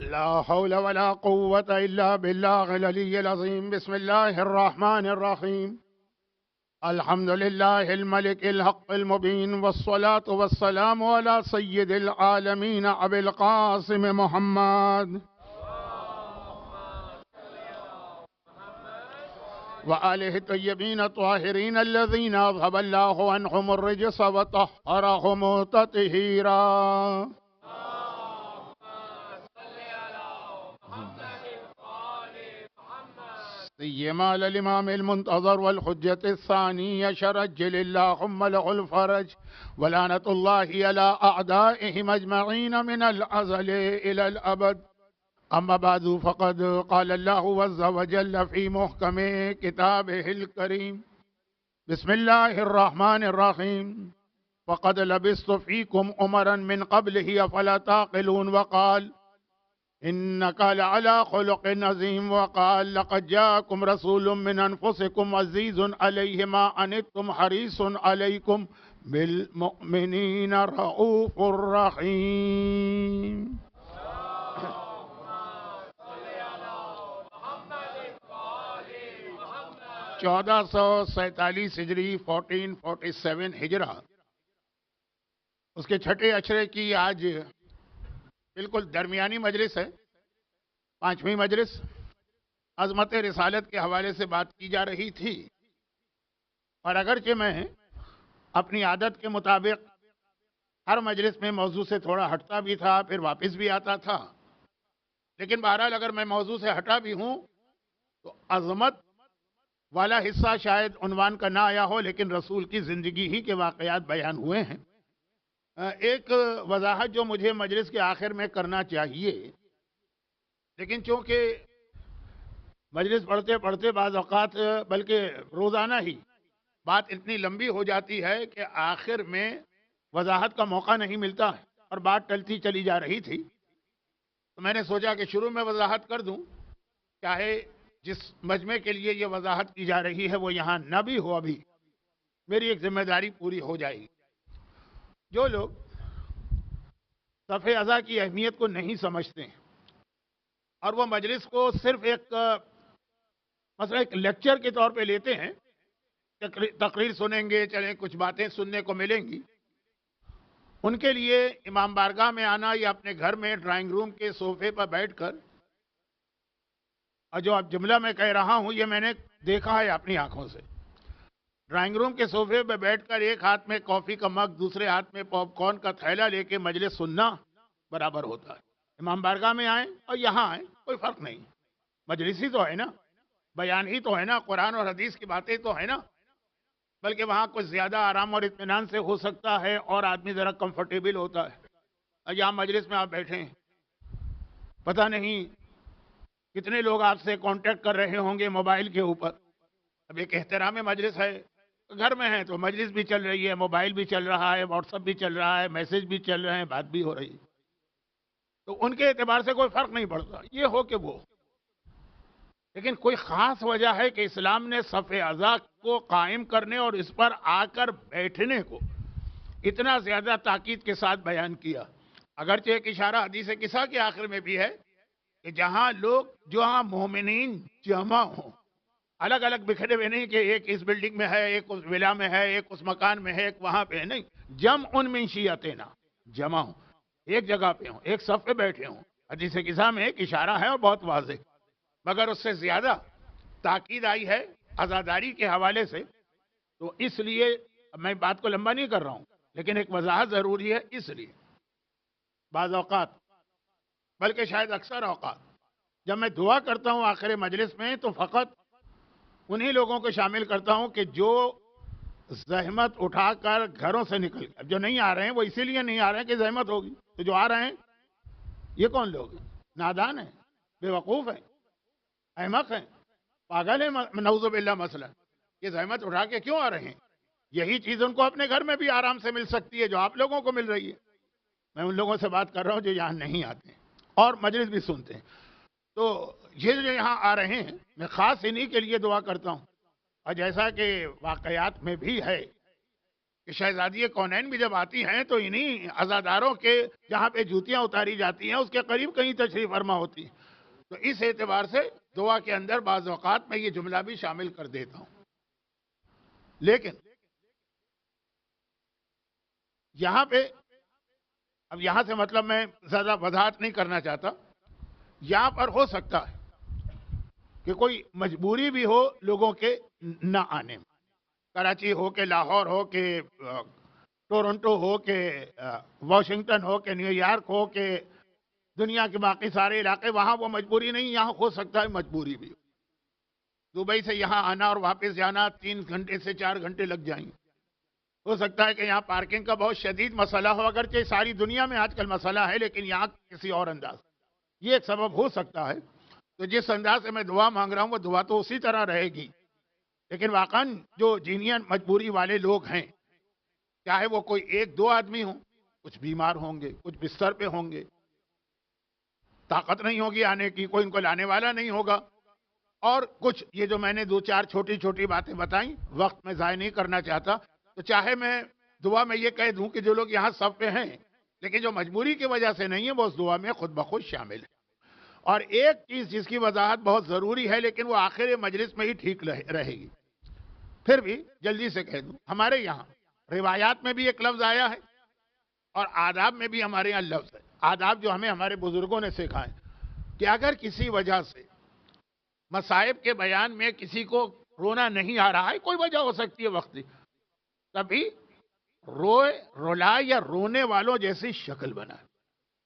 لا حول ولا قوة إلا بالله العلي العظيم. بسم الله الرحمن الرحيم. الحمد لله الملك الحق المبين، والصلاة والسلام على سيد العالمين أبي القاسم محمد وآله الطيبين الطاهرين الذين أذهب الله عنهم الرجس وطهرهم تطهيرا. سيما للإمام المنتظر والحجة الثانية شرجل اللهم له الفرج، ولعنة الله على أعدائهم أجمعين من الأزل إلى الأبد. أما بعد، فقد قال الله عز وجل في محكم كتابه الكريم: بسم الله الرحمن الرحيم. وقد لبثت فيكم أمرا من قبله أفلا تعقلون. وقال: إنك لعلى خلق عظيم. وقال: لقد جاءكم رسول من أنفسكم عزيز عليه ما عنتم حريص عليكم بالمؤمنين رؤوف رحيم. 1447 ہجری 1447 ہجرہ، اس کے چھٹے اشرے کی آج بالکل درمیانی مجلس ہے، 5ویں مجلس. عظمت رسالت کے حوالے سے بات کی جا رہی تھی، اور اگرچہ میں اپنی عادت کے مطابق ہر مجلس میں موضوع سے تھوڑا ہٹتا بھی تھا، پھر واپس بھی آتا تھا، لیکن بہرحال اگر میں موضوع سے ہٹا بھی ہوں تو عظمت والا حصہ شاید عنوان کا نہ آیا ہو، لیکن رسول کی زندگی ہی کے واقعات بیان ہوئے ہیں. ایک وضاحت جو مجھے مجلس کے آخر میں کرنا چاہیے، لیکن چونکہ مجلس پڑھتے پڑھتے بعض اوقات بلکہ روزانہ ہی بات اتنی لمبی ہو جاتی ہے کہ آخر میں وضاحت کا موقع نہیں ملتا ہے، اور بات ٹلتی چلی جا رہی تھی، تو میں نے سوچا کہ شروع میں وضاحت کر دوں، چاہے جس مجمع کے لیے یہ وضاحت کی جا رہی ہے وہ یہاں نہ بھی ہو، ابھی میری ایک ذمہ داری پوری ہو جائے گی. جو لوگ صف اعضاء کی اہمیت کو نہیں سمجھتے ہیں اور وہ مجلس کو صرف ایک مثلا ایک لیکچر کے طور پہ لیتے ہیں، تقریر سنیں گے، چلیں کچھ باتیں سننے کو ملیں گی، ان کے لیے امام بارگاہ میں آنا یا اپنے گھر میں ڈرائنگ روم کے صوفے پر بیٹھ کر، اور جو اب جملہ میں کہہ رہا ہوں یہ میں نے دیکھا ہے اپنی آنکھوں سے، ڈرائنگ روم کے صوفے پہ بیٹھ کر ایک ہاتھ میں کافی کا مگ، دوسرے ہاتھ میں پاپ کارن کا تھیلا لے کے مجلس سننا برابر ہوتا ہے. امام بارگاہ میں آئیں اور یہاں آئیں، کوئی فرق نہیں، مجلس ہی تو ہے نا، بیان ہی تو ہے نا، قرآن اور حدیث کی باتیں تو ہے نا، بلکہ وہاں کچھ زیادہ آرام اور اطمینان سے ہو سکتا ہے اور آدمی ذرا کمفرٹیبل ہوتا ہے. اور یہاں مجلس میں آپ بیٹھے ہیں، پتہ نہیں کتنے لوگ آپ سے کانٹیکٹ کر رہے ہوں گے موبائل کے اوپر. اب ایک احترام مجلس ہے، گھر میں ہے تو مجلس بھی چل رہی ہے، موبائل بھی چل رہا ہے، واٹس ایپ بھی چل رہا ہے، میسج بھی چل رہے ہیں، بات بھی ہو رہی ہے، تو ان کے اعتبار سے کوئی فرق نہیں پڑتا، یہ ہو کہ وہ. لیکن کوئی خاص وجہ ہے کہ اسلام نے صف اعضاء کو قائم کرنے اور اس پر آ کر بیٹھنے کو اتنا زیادہ تاکید کے ساتھ بیان کیا. اگرچہ ایک اشارہ حدیث قصہ کے آخر میں بھی ہے کہ جہاں لوگ، جہاں مومنین جمع ہوں، الگ الگ بکھرے ہوئے نہیں کہ ایک اس بلڈنگ میں ہے، ایک اس ولا میں ہے، ایک اس مکان میں ہے، ایک وہاں پہ ہے، نہیں، جمع من شیعتنا، جمع ہوں، ایک جگہ پہ ہوں، ایک صف پہ بیٹھے ہوں. حدیث قصہ میں ایک اشارہ ہے اور بہت واضح، مگر اس سے زیادہ تاکید آئی ہے عزاداری کے حوالے سے. تو اس لیے میں بات کو لمبا نہیں کر رہا ہوں، لیکن ایک وضاحت ضروری ہے. اس لیے بعض اوقات، بلکہ شاید اکثر اوقات، جب میں دعا کرتا ہوں آخر مجلس میں تو فقط انہی لوگوں کو شامل کرتا ہوں کہ جو زحمت اٹھا کر گھروں سے نکل گئے. جو نہیں آ رہے ہیں وہ اسی لیے نہیں آ رہے ہیں کہ زحمت ہوگی، تو جو آ رہے ہیں یہ کون لوگ ہیں؟ نادان ہیں، بے وقوف ہیں، احمق ہیں، پاگل ہیں، نعوذ باللہ. مثلا یہ زحمت اٹھا کے کیوں آ رہے ہیں؟ یہی چیز ان کو اپنے گھر میں بھی آرام سے مل سکتی ہے جو آپ لوگوں کو مل رہی ہے. میں ان لوگوں سے بات کر رہا ہوں جو یہاں نہیں آتے ہیں اور مجلس بھی سنتے ہیں. تو یہ جو یہاں آ رہے ہیں، میں خاص انہی کے لیے دعا کرتا ہوں. اور جیسا کہ واقعات میں بھی ہے کہ شہزادی کونین بھی جب آتی ہیں تو انہی عزاداروں کے جہاں پہ جوتیاں اتاری جاتی ہیں اس کے قریب کہیں تشریف فرما ہوتی ہیں. تو اس اعتبار سے دعا کے اندر بعض اوقات میں یہ جملہ بھی شامل کر دیتا ہوں. لیکن یہاں پہ اب یہاں سے مطلب میں زیادہ وضاحت نہیں کرنا چاہتا. یہاں پر ہو سکتا ہے کہ کوئی مجبوری بھی ہو لوگوں کے نہ آنے میں. کراچی ہو کہ لاہور ہو کہ ٹورنٹو ہو کہ واشنگٹن ہو کہ نیو یارک ہو کہ دنیا کے باقی سارے علاقے، وہاں وہ مجبوری نہیں، یہاں ہو سکتا ہے مجبوری بھی. دبئی سے یہاں آنا اور واپس جانا 3 گھنٹے سے 4 گھنٹے لگ جائیں گے. ہو سکتا ہے کہ یہاں پارکنگ کا بہت شدید مسئلہ ہو، اگرچہ ساری دنیا میں آج کل مسئلہ ہے لیکن یہاں کسی اور انداز. یہ ایک سبب ہو سکتا ہے. تو جس انداز سے میں دعا مانگ رہا ہوں وہ دعا تو اسی طرح رہے گی. لیکن واقعاً جو جینین مجبوری والے لوگ ہیں، چاہے وہ کوئی 1-2 آدمی ہوں، کچھ بیمار ہوں گے، کچھ بستر پہ ہوں گے، طاقت نہیں ہوگی آنے کی، کوئی ان کو لانے والا نہیں ہوگا، اور کچھ یہ جو میں نے 2-4 چھوٹی چھوٹی باتیں بتائیں، وقت میں ضائع نہیں کرنا چاہتا. تو چاہے میں دعا میں یہ کہہ دوں کہ جو لوگ یہاں سب پہ ہیں لیکن جو مجبوری کی وجہ سے نہیں ہے وہ اس دعا میں خود بخود شامل ہے. اور ایک چیز جس کی وضاحت بہت ضروری ہے لیکن وہ آخر مجلس میں ہی ٹھیک رہے گی، پھر بھی جلدی سے کہہ دوں، ہمارے یہاں روایات میں بھی ایک لفظ آیا ہے اور آداب میں بھی ہمارے یہاں لفظ ہے. آداب جو ہمیں ہمارے بزرگوں نے سکھائے کہ اگر کسی وجہ سے مصائب کے بیان میں کسی کو رونا نہیں آ رہا ہے، کوئی وجہ ہو سکتی ہے وقتی، تبھی رلا یا رونے والوں جیسی شکل بنائے.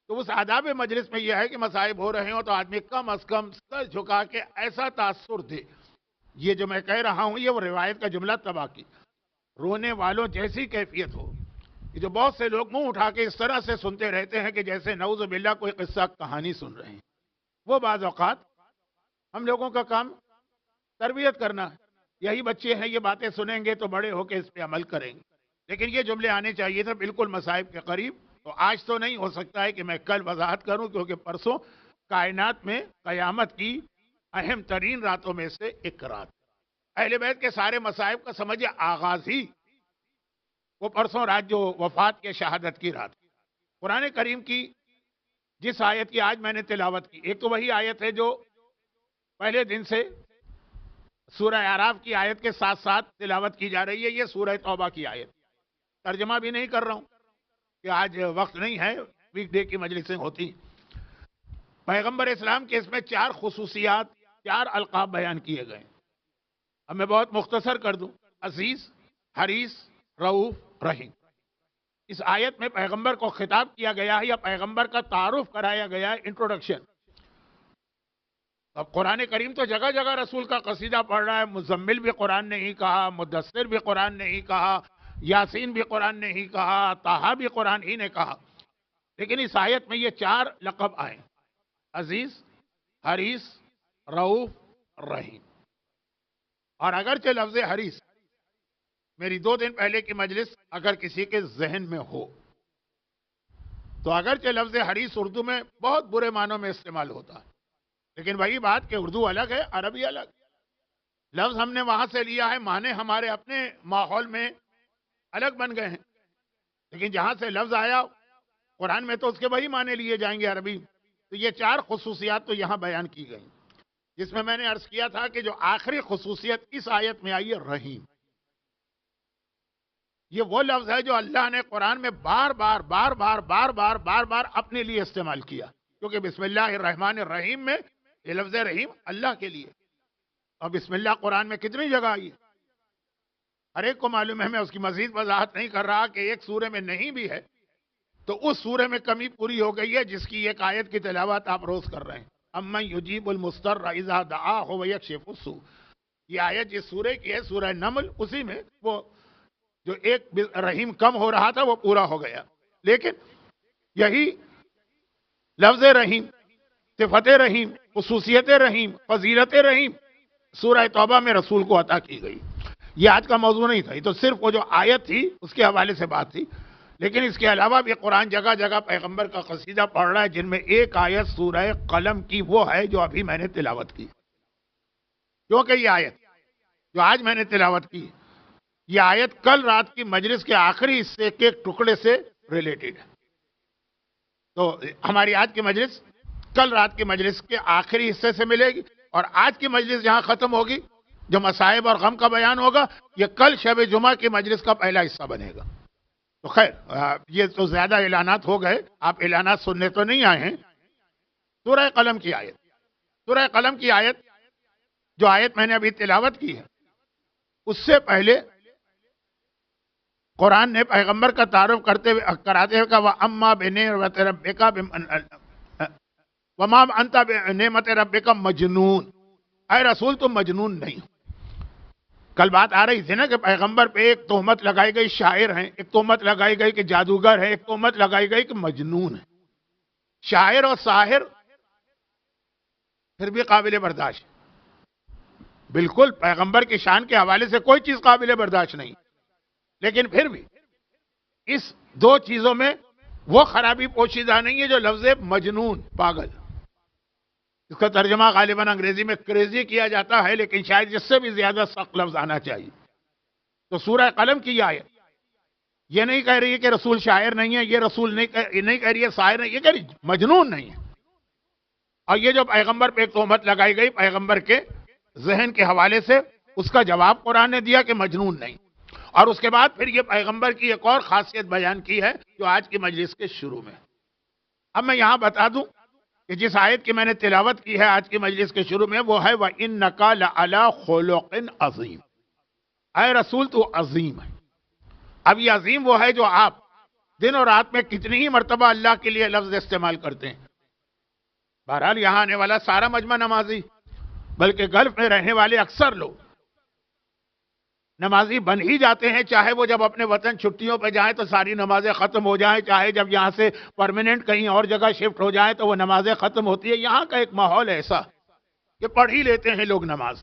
تو اس آداب مجلس میں یہ ہے کہ مصائب ہو رہے ہوں تو آدمی کم از کم سر جھکا کے ایسا تاثر دے. یہ جو میں کہہ رہا ہوں یہ وہ روایت کا جملہ تباہ کی، رونے والوں جیسی کیفیت ہو. یہ جو بہت سے لوگ منہ اٹھا کے اس طرح سے سنتے رہتے ہیں کہ جیسے نعوذ باللہ کوئی قصہ کہانی سن رہے ہیں، وہ بعض اوقات ہم لوگوں کا کام تربیت کرنا ہے. یہی بچے ہیں، یہ باتیں سنیں گے تو بڑے ہو کے اس پہ عمل کریں گے. لیکن یہ جملے آنے چاہیے تھے بالکل مصائب کے قریب. تو آج تو نہیں، ہو سکتا ہے کہ میں کل وضاحت کروں، کیونکہ پرسوں کائنات میں قیامت کی اہم ترین راتوں میں سے ایک رات. اہل بیت کے سارے مصائب کا سمجھے آغاز ہی وہ پرسوں رات جو وفات کے شہادت کی رات. قرآن کریم کی جس آیت کی آج میں نے تلاوت کی، ایک تو وہی آیت ہے جو پہلے دن سے سورہ اعراف کی آیت کے ساتھ ساتھ تلاوت کی جا رہی ہے. یہ سورہ توبہ کی آیت، ترجمہ بھی نہیں کر رہا ہوں کہ آج وقت نہیں ہے، ویک ڈے کی مجلسیں ہوتی. پیغمبر اسلام کے اس میں 4 خصوصیات، 4 القاب بیان کیے گئے. اب میں بہت مختصر کر دوں. عزیز، حریص، رؤوف، رحیم. اس آیت میں پیغمبر کو خطاب کیا گیا ہے یا پیغمبر کا تعارف کرایا گیا ہے، انٹروڈکشن. اب قرآن کریم تو جگہ جگہ رسول کا قصیدہ پڑھ رہا ہے. مزمل بھی قرآن نے ہی کہا، مدثر بھی قرآن نے ہی کہا، یاسین بھی قرآن نے ہی کہا، طٰہٰ بھی قرآن ہی نے کہا. لیکن اس آیت میں یہ 4 لقب آئے: عزیز، حریص، رؤوف، رحیم. اور اگرچہ لفظ حریص میری 2 دن پہلے کی مجلس اگر کسی کے ذہن میں ہو تو اگرچہ لفظ حریص اردو میں بہت برے معنوں میں استعمال ہوتا ہے، لیکن وہی بات کہ اردو الگ ہے، عربی الگ. لفظ ہم نے وہاں سے لیا ہے، معنی ہمارے اپنے ماحول میں الگ بن گئے ہیں. لیکن جہاں سے لفظ آیا قرآن میں تو اس کے وہی معنی لیے جائیں گے عربی. تو یہ 4 خصوصیات تو یہاں بیان کی گئی، جس میں نے عرض کیا تھا کہ جو آخری خصوصیت اس آیت میں آئی ہے رحیم. یہ وہ لفظ ہے جو اللہ نے قرآن میں بار بار اپنے لیے استعمال کیا، کیونکہ بسم اللہ الرحمن الرحیم میں یہ لفظ رحیم اللہ کے لیے. اور بسم اللہ قرآن میں کتنی جگہ آئی ہے ہر ایک کو معلوم ہے. میں اس کی مزید وضاحت نہیں کر رہا کہ ایک سورے میں نہیں بھی ہے تو اس سورے میں کمی پوری ہو گئی ہے جس کی ایک آیت کی تلاوت آپ روز کر رہے ہیں. امن یجیب المضطر اذا دعاہ ویکشف السوء. یہ آیت جس سورے کی ہے سورہ نمل، اسی میں وہ جو ایک رحیم کم ہو رہا تھا وہ پورا ہو گیا. لیکن یہی لفظ رحیم، صفت رحیم، خصوصیت رحیم، فضیلت رحیم سورہ توبہ میں رسول کو عطا کی گئی. یہ آج کا موضوع نہیں تھا، یہ تو صرف وہ جو آیت تھی اس کے حوالے سے بات تھی. لیکن اس کے علاوہ بھی قرآن جگہ جگہ پیغمبر کا قصیدہ پڑھ رہا ہے، جن میں ایک آیت سورہ قلم کی وہ ہے جو ابھی میں نے تلاوت کی. کیونکہ یہ آیت جو آج میں نے تلاوت کی یہ آیت کل رات کی مجلس کے آخری حصے کے ایک ٹکڑے سے ریلیٹڈ ہے. تو ہماری آج کی مجلس کل رات کی مجلس کے آخری حصے سے ملے گی، اور آج کی مجلس جہاں ختم ہوگی، جو مصائب اور غم کا بیان ہوگا، یہ کل شب جمعہ کی مجلس کا پہلا حصہ بنے گا. تو خیر، یہ تو زیادہ اعلانات ہو گئے، آپ اعلانات سننے تو نہیں آئے ہیں. سورہ قلم کی آیت، سورہ قلم کی آیت، جو آیت میں نے ابھی تلاوت کی ہے، اس سے پہلے قرآن نے پیغمبر کا تعارف کراتے ہوئے کہا وَأَمَّا بِنِعْمَتِ رَبِّكَ وَمَا أَنْتَ بِنِعْمَتِ رَبِّكَ مجنون. اے رسول تم مجنون نہیں. کل بات آ رہی تھی نا کہ پیغمبر پہ ایک تہمت لگائی گئی شاعر ہیں، ایک تہمت لگائی گئی کہ جادوگر ہے، ایک تہمت لگائی گئی کہ مجنون ہے. شاعر اور ساحر پھر بھی قابل برداشت، بالکل پیغمبر کی شان کے حوالے سے کوئی چیز قابل برداشت نہیں، لیکن پھر بھی اس دو چیزوں میں وہ خرابی پوشیدہ نہیں ہے جو لفظ مجنون، پاگل. اس کا ترجمہ غالباً انگریزی میں کریزی کیا جاتا ہے، لیکن شاید اس سے بھی زیادہ سخت لفظ آنا چاہیے. تو سورہ قلم کی یہ آیت یہ نہیں کہہ رہی ہے کہ رسول شاعر نہیں ہے، یہ رسول نہیں کہہ رہی ہے شاعر نہیں، یہ کہہ رہی مجنون نہیں ہے. اور یہ جو پیغمبر پہ ایک تہمت لگائی گئی پیغمبر کے ذہن کے حوالے سے، اس کا جواب قرآن نے دیا کہ مجنون نہیں. اور اس کے بعد پھر یہ پیغمبر کی ایک اور خاصیت بیان کی ہے جو آج کی مجلس کے شروع میں. اب میں یہاں بتا دوں کہ جس آیت کی میں نے تلاوت کی ہے آج کی مجلس کے شروع میں، وہ ہے وَإِنَّكَ لَعَلَىٰ خُلُقٍ عَظِيمٍ. اے رسول تو عظیم ہے. اب یہ عظیم وہ ہے جو آپ دن اور رات میں کتنی ہی مرتبہ اللہ کے لیے لفظ استعمال کرتے ہیں. بہرحال یہاں آنے والا سارا مجمع نمازی، بلکہ گلف میں رہنے والے اکثر لوگ نمازی بن ہی جاتے ہیں، چاہے وہ جب اپنے وطن چھٹیوں پہ جائیں تو ساری نمازیں ختم ہو جائیں، چاہے جب یہاں سے پرماننٹ کہیں اور جگہ شفٹ ہو جائیں تو وہ نمازیں ختم ہوتی ہے. یہاں کا ایک ماحول ایسا کہ پڑھ ہی لیتے ہیں لوگ نماز،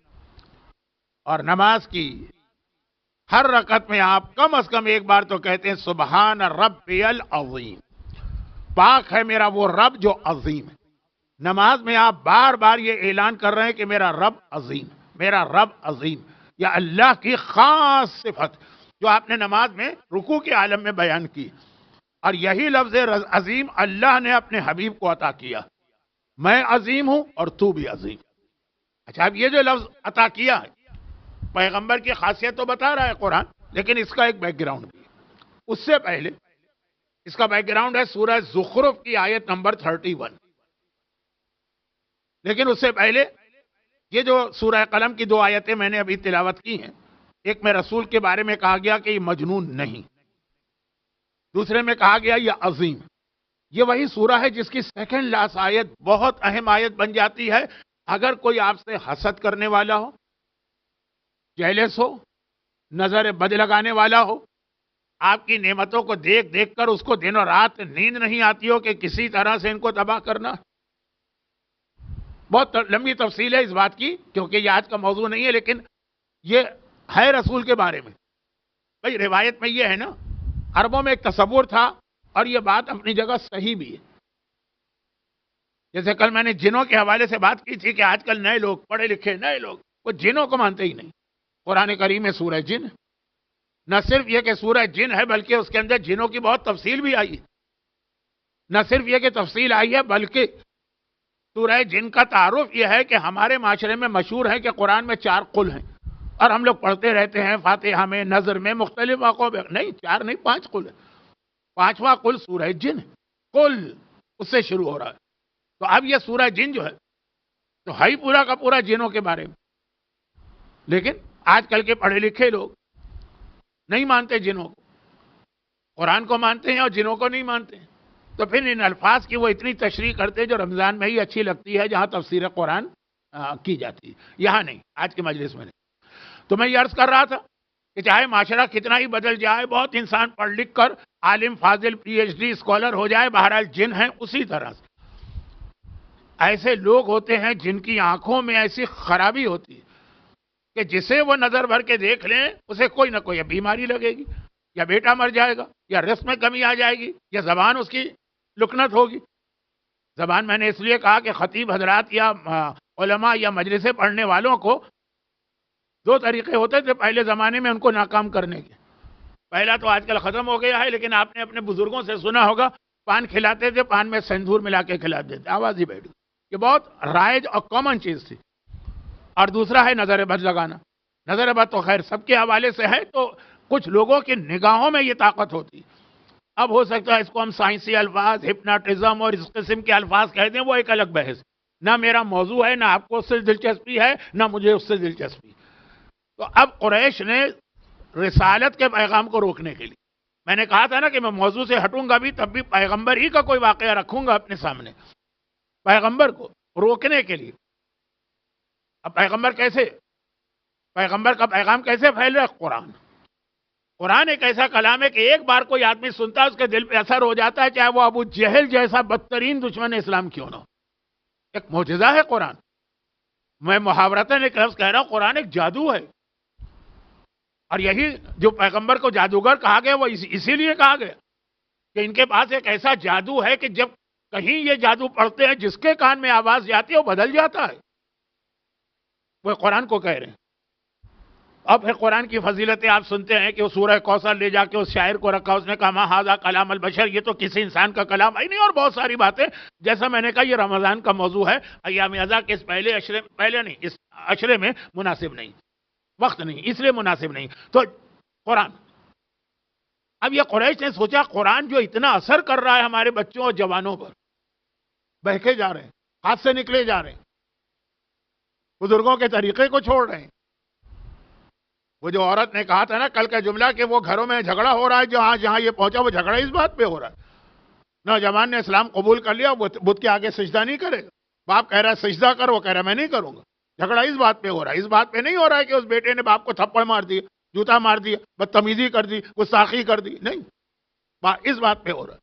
اور نماز کی ہر رکعت میں آپ کم از کم ایک بار تو کہتے ہیں سبحان ربی العظیم، پاک ہے میرا وہ رب جو عظیم ہے. نماز میں آپ بار بار یہ اعلان کر رہے ہیں کہ میرا رب عظیم، میرا رب عظیم. یا اللہ کی خاص صفت جو آپ نے نماز میں رکوع کے عالم میں بیان کی، اور یہی لفظ عظیم اللہ نے اپنے حبیب کو عطا کیا. میں عظیم ہوں اور تو بھی عظیم. اچھا، اب یہ جو لفظ عطا کیا ہے، پیغمبر کی خاصیت تو بتا رہا ہے قرآن، لیکن اس کا ایک بیک گراؤنڈ بھی ہے. اس سے پہلے اس کا بیک گراؤنڈ ہے سورہ زخرف کی آیت نمبر 31. لیکن اس سے پہلے یہ جو سورہ قلم کی دو آیتیں میں نے ابھی تلاوت کی ہیں، ایک میں رسول کے بارے میں کہا گیا کہ یہ مجنون نہیں، دوسرے میں کہا گیا یہ عظیم. یہ وہی سورہ ہے جس کی سیکنڈ لاسٹ آیت بہت اہم آیت بن جاتی ہے. اگر کوئی آپ سے حسد کرنے والا ہو، جیلس ہو، نظر بد لگانے والا ہو، آپ کی نعمتوں کو دیکھ دیکھ کر اس کو دن اور رات نیند نہیں آتی ہو کہ کسی طرح سے ان کو تباہ کرنا. بہت لمبی تفصیل ہے اس بات کی، کیونکہ یہ آج کا موضوع نہیں ہے، لیکن یہ ہے رسول کے بارے میں. بھائی روایت میں یہ ہے نا، عربوں میں ایک تصور تھا، اور یہ بات اپنی جگہ صحیح بھی ہے. جیسے کل میں نے جنوں کے حوالے سے بات کی تھی کہ آج کل نئے لوگ، پڑھے لکھے نئے لوگ، وہ جنوں کو مانتے ہی نہیں. قرآن کریم میں سورہ جن، نہ صرف یہ کہ سورہ جن ہے بلکہ اس کے اندر جنوں کی بہت تفصیل بھی آئی ہے. نہ صرف یہ کہ تفصیل آئی ہے بلکہ سورہ جن کا تعارف یہ ہے کہ ہمارے معاشرے میں مشہور ہے کہ قرآن میں 4 قل ہیں، اور ہم لوگ پڑھتے رہتے ہیں فاتحہ میں، نظر میں، مختلف موقعوں میں. نہیں، 4 نہیں، 5 قل ہے. 5واں قل سورہ جن، قل اس سے شروع ہو رہا ہے. تو اب یہ سورہ جن جو ہے تو ہے ہی پورا کا پورا جنوں کے بارے میں. لیکن آج کل کے پڑھے لکھے لوگ نہیں مانتے جنوں کو، قرآن کو مانتے ہیں اور جنوں کو نہیں مانتے ہیں. تو پھر ان الفاظ کی وہ اتنی تشریح کرتے جو رمضان میں ہی اچھی لگتی ہے، جہاں تفسیر قرآن کی جاتی ہے، یہاں نہیں، آج کی مجلس میں نہیں. تو میں یہ عرض کر رہا تھا کہ چاہے معاشرہ کتنا ہی بدل جائے، بہت انسان پڑھ لکھ کر عالم فاضل PhD اسکالر ہو جائے، بہرحال جن ہیں اسی طرح سے. ایسے لوگ ہوتے ہیں جن کی آنکھوں میں ایسی خرابی ہوتی ہے کہ جسے وہ نظر بھر کے دیکھ لیں اسے کوئی نہ کوئی بیماری لگے گی، یا بیٹا مر جائے گا، یا رزق میں کمی آ جائے گی، یا زبان اس کی لکنت ہوگی. زبان میں نے اس لیے کہا کہ خطیب حضرات یا علماء یا مجلسیں پڑھنے والوں کو دو طریقے ہوتے تھے پہلے زمانے میں ان کو ناکام کرنے کے. پہلا تو آج کل ختم ہو گیا ہے، لیکن آپ نے اپنے بزرگوں سے سنا ہوگا پان کھلاتے تھے، پان میں سندور ملا کے کھلاتے تھے، آواز ہی بیٹھ گئی. یہ بہت رائج اور کامن چیز تھی. اور دوسرا ہے نظر بد لگانا. نظر بد تو خیر سب کے حوالے سے ہے، تو کچھ لوگوں کی نگاہوں میں یہ طاقت ہوتی. اب ہو سکتا ہے اس کو ہم سائنسی الفاظ، ہپناٹزم اور اس قسم کے الفاظ کہہ دیں، وہ ایک الگ بحث. نہ میرا موضوع ہے، نہ آپ کو اس سے دلچسپی ہے، نہ مجھے اس سے دلچسپی. تو اب قریش نے رسالت کے پیغام کو روکنے کے لیے، میں نے کہا تھا نا کہ میں موضوع سے ہٹوں گا بھی تب بھی پیغمبر ہی کا کوئی واقعہ رکھوں گا اپنے سامنے، پیغمبر کو روکنے کے لیے. اب پیغمبر کا پیغام کیسے پھیل رہا ہے؟ قرآن ایک ایسا کلام ہے کہ ایک بار کوئی آدمی سنتا ہے اس کے دل پہ اثر ہو جاتا ہے، چاہے وہ ابو جہل جیسا بدترین دشمن اسلام کیوں نہ ہو. ایک معجزہ ہے قرآن. میں محاورتاً ایک لفظ کہہ رہا ہوں، قرآن ایک جادو ہے. اور یہی جو پیغمبر کو جادوگر کہا گیا وہ اسی لیے کہا گیا کہ ان کے پاس ایک ایسا جادو ہے کہ جب کہیں یہ جادو پڑھتے ہیں جس کے کان میں آواز جاتی ہے وہ بدل جاتا ہے. وہ قرآن کو کہہ رہے ہیں. اب پھر قرآن کی فضیلتیں آپ سنتے ہیں کہ وہ سورہ کوثر لے جا کے اس شاعر کو رکھا، اس نے کہا ما ھذا کلام البشر، یہ تو کسی انسان کا کلام ہے نہیں. اور بہت ساری باتیں، جیسا میں نے کہا یہ رمضان کا موضوع ہے، ایام اذا کے اس اس عشرے میں مناسب نہیں، وقت نہیں، اس لیے مناسب نہیں. تو قرآن، اب یہ قریش نے سوچا قرآن جو اتنا اثر کر رہا ہے ہمارے بچوں اور جوانوں پر، بہکے جا رہے ہیں، ہاتھ سے نکلے جا رہے ہیں، بزرگوں کے طریقے کو چھوڑ رہے ہیں. وہ جو عورت نے کہا تھا نا کل کا جملہ کہ وہ گھروں میں جھگڑا ہو رہا ہے، جہاں جہاں یہ پہنچا وہ جھگڑا اس بات پہ ہو رہا ہے. نوجوان نے اسلام قبول کر لیا، بت کے آگے سجدہ نہیں کرے گا. باپ کہہ رہا ہے سجدہ کر، وہ کہہ رہا ہے میں نہیں کروں گا. جھگڑا اس بات پہ ہو رہا ہے. اس بات پہ نہیں ہو رہا ہے کہ اس بیٹے نے باپ کو تھپڑ مار دیا، جوتا مار دیا، بدتمیزی کر دی، گستاخی کر دی، نہیں. اس بات پہ ہو رہا ہے.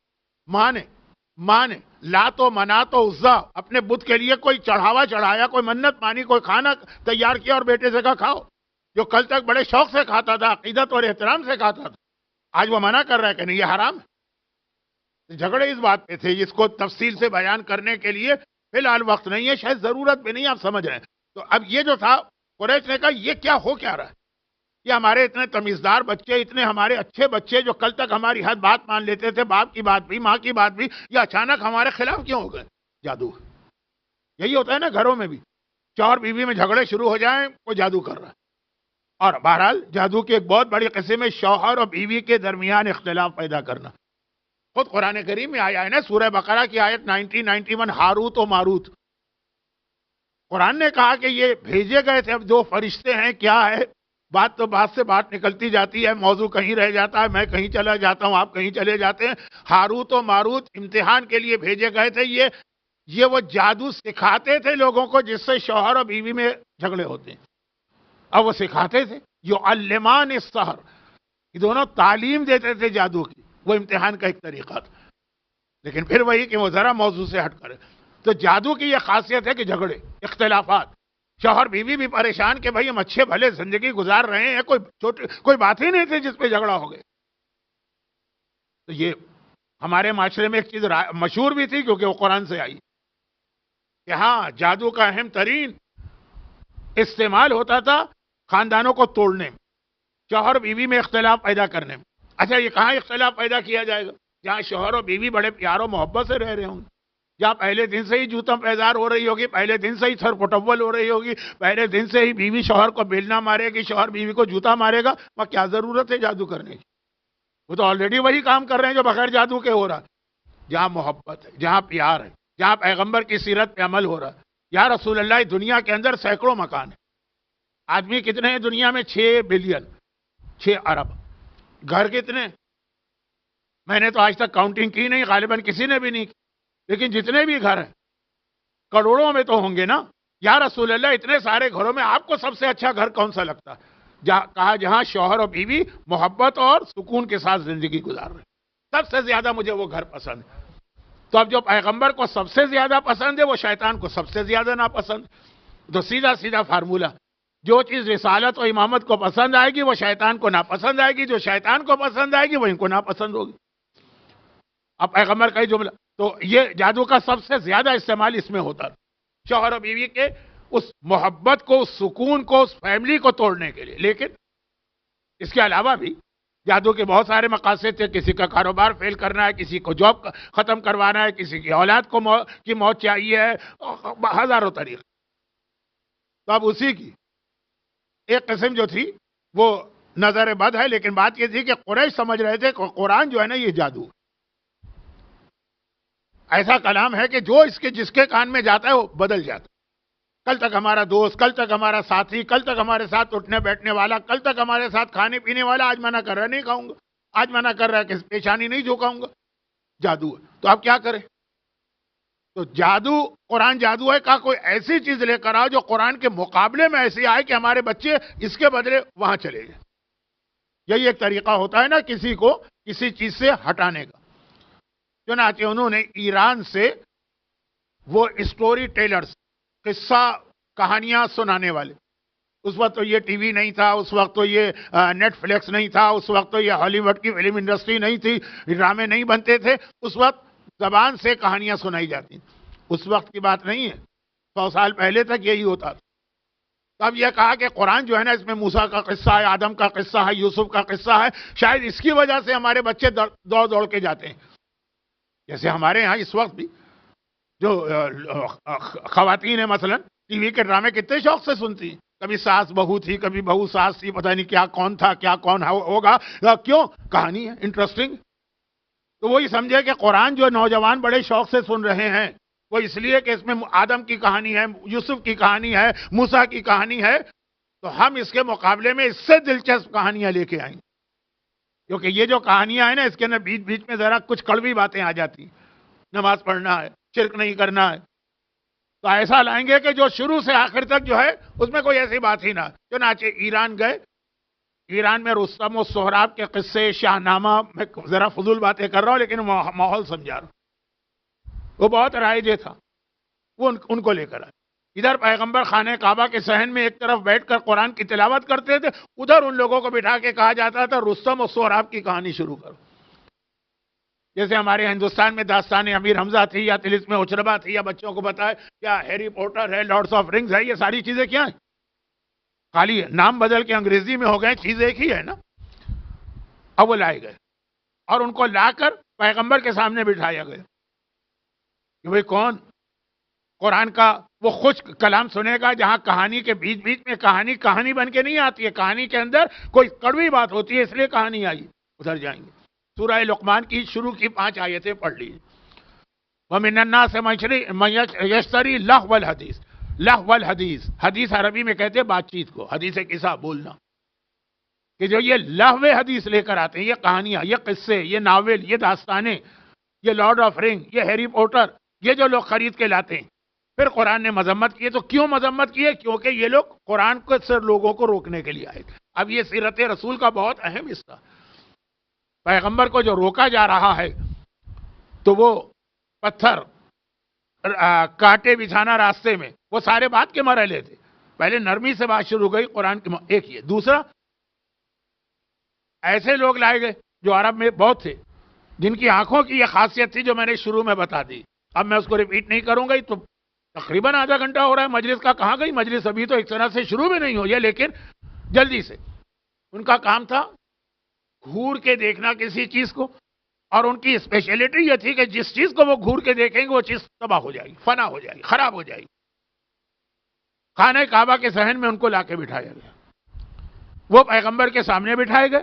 ماں نے لات و منات و عزا اپنے بت کے لیے کوئی چڑھاوا چڑھایا، کوئی منت مانی، کوئی کھانا تیار کیا اور بیٹے سے کہا کھاؤ، جو کل تک بڑے شوق سے کھاتا تھا، عقیدت اور احترام سے کھاتا تھا، آج وہ منع کر رہا ہے کہ نہیں یہ حرام ہے. جھگڑے اس بات پہ تھے، جس کو تفصیل سے بیان کرنے کے لیے فی الحال وقت نہیں ہے، شاید ضرورت بھی نہیں، آپ سمجھ رہے ہیں. تو اب یہ جو تھا قریش نے کہا یہ کیا ہو کیا رہا ہے؟ یہ ہمارے اتنے تمیزدار بچے، اتنے ہمارے اچھے بچے جو کل تک ہماری ہر بات مان لیتے تھے، باپ کی بات بھی ماں کی بات بھی، یہ اچانک ہمارے خلاف کیوں ہو گئے؟ جادو. یہی ہوتا ہے نا گھروں میں بھی، شوہر بیوی میں جھگڑے شروع ہو جائیں، کوئی جادو کر رہا ہے. اور بہرحال جادو کی ایک بہت بڑی قسم ہے شوہر اور بیوی کے درمیان اختلاف پیدا کرنا. خود قرآن کریم میں آیا ہے نا، سورہ بقرہ کی آیت 91 ہاروت و ماروت. قرآن نے کہا کہ یہ بھیجے گئے تھے. اب دو فرشتے ہیں، کیا ہے بات تو بات سے بات نکلتی جاتی ہے، موضوع کہیں رہ جاتا ہے، میں کہیں چلا جاتا ہوں، آپ کہیں چلے جاتے ہیں. ہاروت و ماروت امتحان کے لیے بھیجے گئے تھے. یہ وہ جادو سکھاتے تھے لوگوں کو جس سے شوہر اور بیوی میں جھگڑے ہوتے ہیں. اب وہ سکھاتے تھے، یعلمان السحر، یہ دونوں تعلیم دیتے تھے جادو کی. وہ امتحان کا ایک طریقہ تھا. لیکن پھر وہی کہ وہ ذرا موضوع سے ہٹ کرے. تو جادو کی یہ خاصیت ہے کہ جھگڑے، اختلافات، شوہر بیوی بھی پریشان کہ بھائی ہم اچھے بھلے زندگی گزار رہے ہیں، کوئی بات ہی نہیں تھی جس پہ جھگڑا ہو گئے. تو یہ ہمارے معاشرے میں ایک چیز مشہور بھی تھی کیونکہ وہ قرآن سے آئی کہ ہاں جادو کا اہم ترین استعمال ہوتا تھا خاندانوں کو توڑنے میں، شوہر بیوی میں اختلاف پیدا کرنے میں. اچھا یہ کہاں اختلاف پیدا کیا جائے گا؟ جہاں شوہر اور بیوی بڑے پیار و محبت سے رہ رہے ہوں گے، جہاں پہلے دن سے ہی جوتم پیدار ہو رہی ہوگی، پہلے دن سے ہی سر پٹول ہو رہی ہوگی، پہلے دن سے ہی بیوی شوہر کو بیلنا مارے گی، شوہر بیوی کو جوتا مارے گا. وہاں کیا ضرورت ہے جادو کرنے کی؟ وہ تو آلریڈی وہی کام کر رہے ہیں جو بغیر جادو کے ہو رہا ہے. جہاں محبت ہے، جہاں پیار ہے، جہاں پیغمبر کی سیرت پہ عمل ہو رہا ہے. یا رسول اللہ، دنیا کے اندر سینکڑوں مکان ہیں. آدمی کتنے ہیں دنیا میں؟ 6 بلین، 6 ارب. گھر کتنے؟ میں نے تو آج تک کاؤنٹنگ کی نہیں، غالباً کسی نے بھی نہیں کی. لیکن جتنے بھی گھر ہیں کروڑوں میں تو ہوں گے نا. یا رسول اللہ، اتنے سارے گھروں میں آپ کو سب سے اچھا گھر کون سا لگتا ہے؟ جہاں شوہر اور بیوی محبت اور سکون کے ساتھ زندگی گزار رہے ہیں. سب سے زیادہ مجھے وہ گھر پسند ہے. تو اب جو پیغمبر کو سب سے زیادہ پسند ہے وہ شیطان کو سب سے زیادہ ناپسند. تو سیدھا فارمولہ، جو چیز رسالت و امامت کو پسند آئے گی وہ شیطان کو ناپسند آئے گی، جو شیطان کو پسند آئے گی وہ ان کو ناپسند ہوگی. اب پیغمبر کا ہی جملہ. تو یہ جادو کا سب سے زیادہ استعمال اس میں ہوتا ہے. شوہر و بیوی کے اس محبت کو، اس سکون کو، اس فیملی کو توڑنے کے لیے. لیکن اس کے علاوہ بھی جادو کے بہت سارے مقاصد تھے. کسی کا کاروبار فیل کرنا ہے، کسی کو جاب ختم کروانا ہے، کسی کی اولاد کو کی موت چاہیے ہے، ہزاروں طریقے. تو اب اسی کی ایک قسم جو تھی وہ نظر بد ہے. لیکن بات یہ تھی کہ قریش سمجھ رہے تھے کہ قرآن جو ہے نا یہ جادو ایسا کلام ہے کہ جو اس کے جس کے کان میں جاتا ہے وہ بدل جاتا ہے. کل تک ہمارا دوست، کل تک ہمارا ساتھی، کل تک ہمارے ساتھ اٹھنے بیٹھنے والا، کل تک ہمارے ساتھ کھانے پینے والا، آج منع کر رہا ہے نہیں کھاؤں گا، آج منع کر رہا ہے کہ پیشانی نہیں جھکاؤں گا. جادو ہے. تو آپ کیا کریں؟ تو جادو، قرآن جادو ہے کا کوئی ایسی چیز لے کر آؤ جو قرآن کے مقابلے میں ایسی آئے کہ ہمارے بچے اس کے بدلے وہاں چلے جائیں. یہی ایک طریقہ ہوتا ہے نا کسی کو کسی چیز سے ہٹانے کا. چنانچہ انہوں نے ایران سے وہ اسٹوری ٹیلرز، قصہ کہانیاں سنانے والے، اس وقت تو یہ ٹی وی نہیں تھا، اس وقت تو یہ نیٹ فلیکس نہیں تھا، اس وقت تو یہ ہالی ووڈ کی فلم انڈسٹری نہیں تھی، ڈرامے نہیں بنتے تھے. اس وقت زبان سے کہانیاں سنائی جاتی. اس وقت کی بات نہیں ہے، 100 سال پہلے تک یہی ہوتا تھا. تو اب یہ کہا کہ قرآن جو ہے نا اس میں موسیٰ کا قصہ ہے، آدم کا قصہ ہے، یوسف کا قصہ ہے، شاید اس کی وجہ سے ہمارے بچے دوڑ دوڑ کے جاتے ہیں. جیسے ہمارے ہاں اس وقت بھی جو خواتین ہیں مثلا ٹی وی کے ڈرامے کتنے شوق سے سنتی ہیں. کبھی ساس بہو تھی، کبھی بہو ساس تھی، پتہ نہیں کیا کون تھا کیا کون ہوگا. کیوں؟ کہانی ہے، انٹرسٹنگ. تو وہی سمجھے کہ قرآن جو نوجوان بڑے شوق سے سن رہے ہیں وہ اس لیے کہ اس میں آدم کی کہانی ہے، یوسف کی کہانی ہے، موسیٰ کی کہانی ہے. تو ہم اس کے مقابلے میں اس سے دلچسپ کہانیاں لے کے آئیں گے. کیونکہ یہ جو کہانیاں ہیں نا اس کے اندر بیچ بیچ میں ذرا کچھ کڑوی باتیں آ جاتی ہیں. نماز پڑھنا ہے، شرک نہیں کرنا ہے. تو ایسا لائیں گے کہ جو شروع سے آخر تک جو ہے اس میں کوئی ایسی بات ہی نہ. چنانچہ ایران گئے. ایران میں رستم و سہراب کے قصے، شاہ نامہ، میں ذرا فضول باتیں کر رہا ہوں لیکن ماحول سمجھا رہا ہوں، وہ بہت رائج تھا. وہ ان کو لے کر آئے. ادھر پیغمبر خانہ کعبہ کے صحن میں ایک طرف بیٹھ کر قرآن کی تلاوت کرتے تھے، ادھر ان لوگوں کو بٹھا کے کہا جاتا تھا رستم و سہراب کی کہانی شروع کرو. جیسے ہمارے ہندوستان میں داستان امیر حمزہ تھی، یا طلسم اچربا تھی، یا بچوں کو بتائے کیا ہیری پوٹر ہے، لارڈز آف رنگز ہے. یہ ساری چیزیں کیا ہیں؟ خالی نام بدل کے انگریزی میں ہو گئے، چیز ایک ہی ہے نا. اب وہ لائے گئے اور ان کو لا کر پیغمبر کے سامنے بٹھایا گیا کہ بھئی کون قرآن کا وہ خشک کلام سنے گا جہاں کہانی کے بیچ بیچ میں کہانی بن کے نہیں آتی ہے، کہانی کے اندر کوئی کڑوی بات ہوتی ہے اس لیے کہانی آئی. ادھر جائیں گے. سورہ لقمان کی شروع کی 5 آیتیں پڑھ لیجیے. وَمِنَ النَّاسِ مَن يَشْتَرِي لَهْوَ الْحَدِيثِ. لَهْوَ الْحَدِيث، حدیث عربی میں کہتے ہیں بات چیت کو، حدیث قصہ بولنا. کہ جو یہ لہو حدیث لے کر آتے ہیں، یہ کہانیاں، یہ قصے، یہ ناول، یہ داستانیں، یہ لارڈ آف رنگ، یہ ہیری پوٹر، یہ جو لوگ خرید کے لاتے ہیں. پھر قرآن نے مذمت کی ہے. تو کیوں مذمت کی ہے؟ کیونکہ یہ لوگ قرآن کو صرف لوگوں کو روکنے کے لیے آئے تھے. اب یہ سیرت رسول کا بہت اہم حصہ. پیغمبر کو جو روکا جا رہا ہے تو وہ پتھر، کانٹے بچھانا راستے میں، وہ سارے بات کے مرحلے تھے. پہلے نرمی سے بات شروع گئی قرآن کی. ایک یہ. دوسرا، ایسے لوگ لائے گئے جو عرب میں بہت تھے جن کی آنکھوں کی یہ خاصیت تھی جو میں نے شروع میں بتا دی. اب میں اس کو ریپیٹ نہیں کروں گا. تو تقریباً آدھا گھنٹہ ہو رہا ہے مجلس کا. کہاں گئی مجلس؟ ابھی تو ایک طرح سے شروع بھی نہیں ہوئی ہے لیکن جلدی سے. ان کا کام تھا گھور کے دیکھنا کسی چیز کو، اور ان کی اسپیشلٹی یہ تھی کہ جس چیز کو وہ گھور کے دیکھیں گے وہ چیز تباہ ہو جائے گی، فنا ہو جائے گی، خراب ہو جائے گی. خانہ کعبہ کے صحن میں ان کو لا کے بٹھایا گیا. وہ پیغمبر کے سامنے بٹھائے گئے.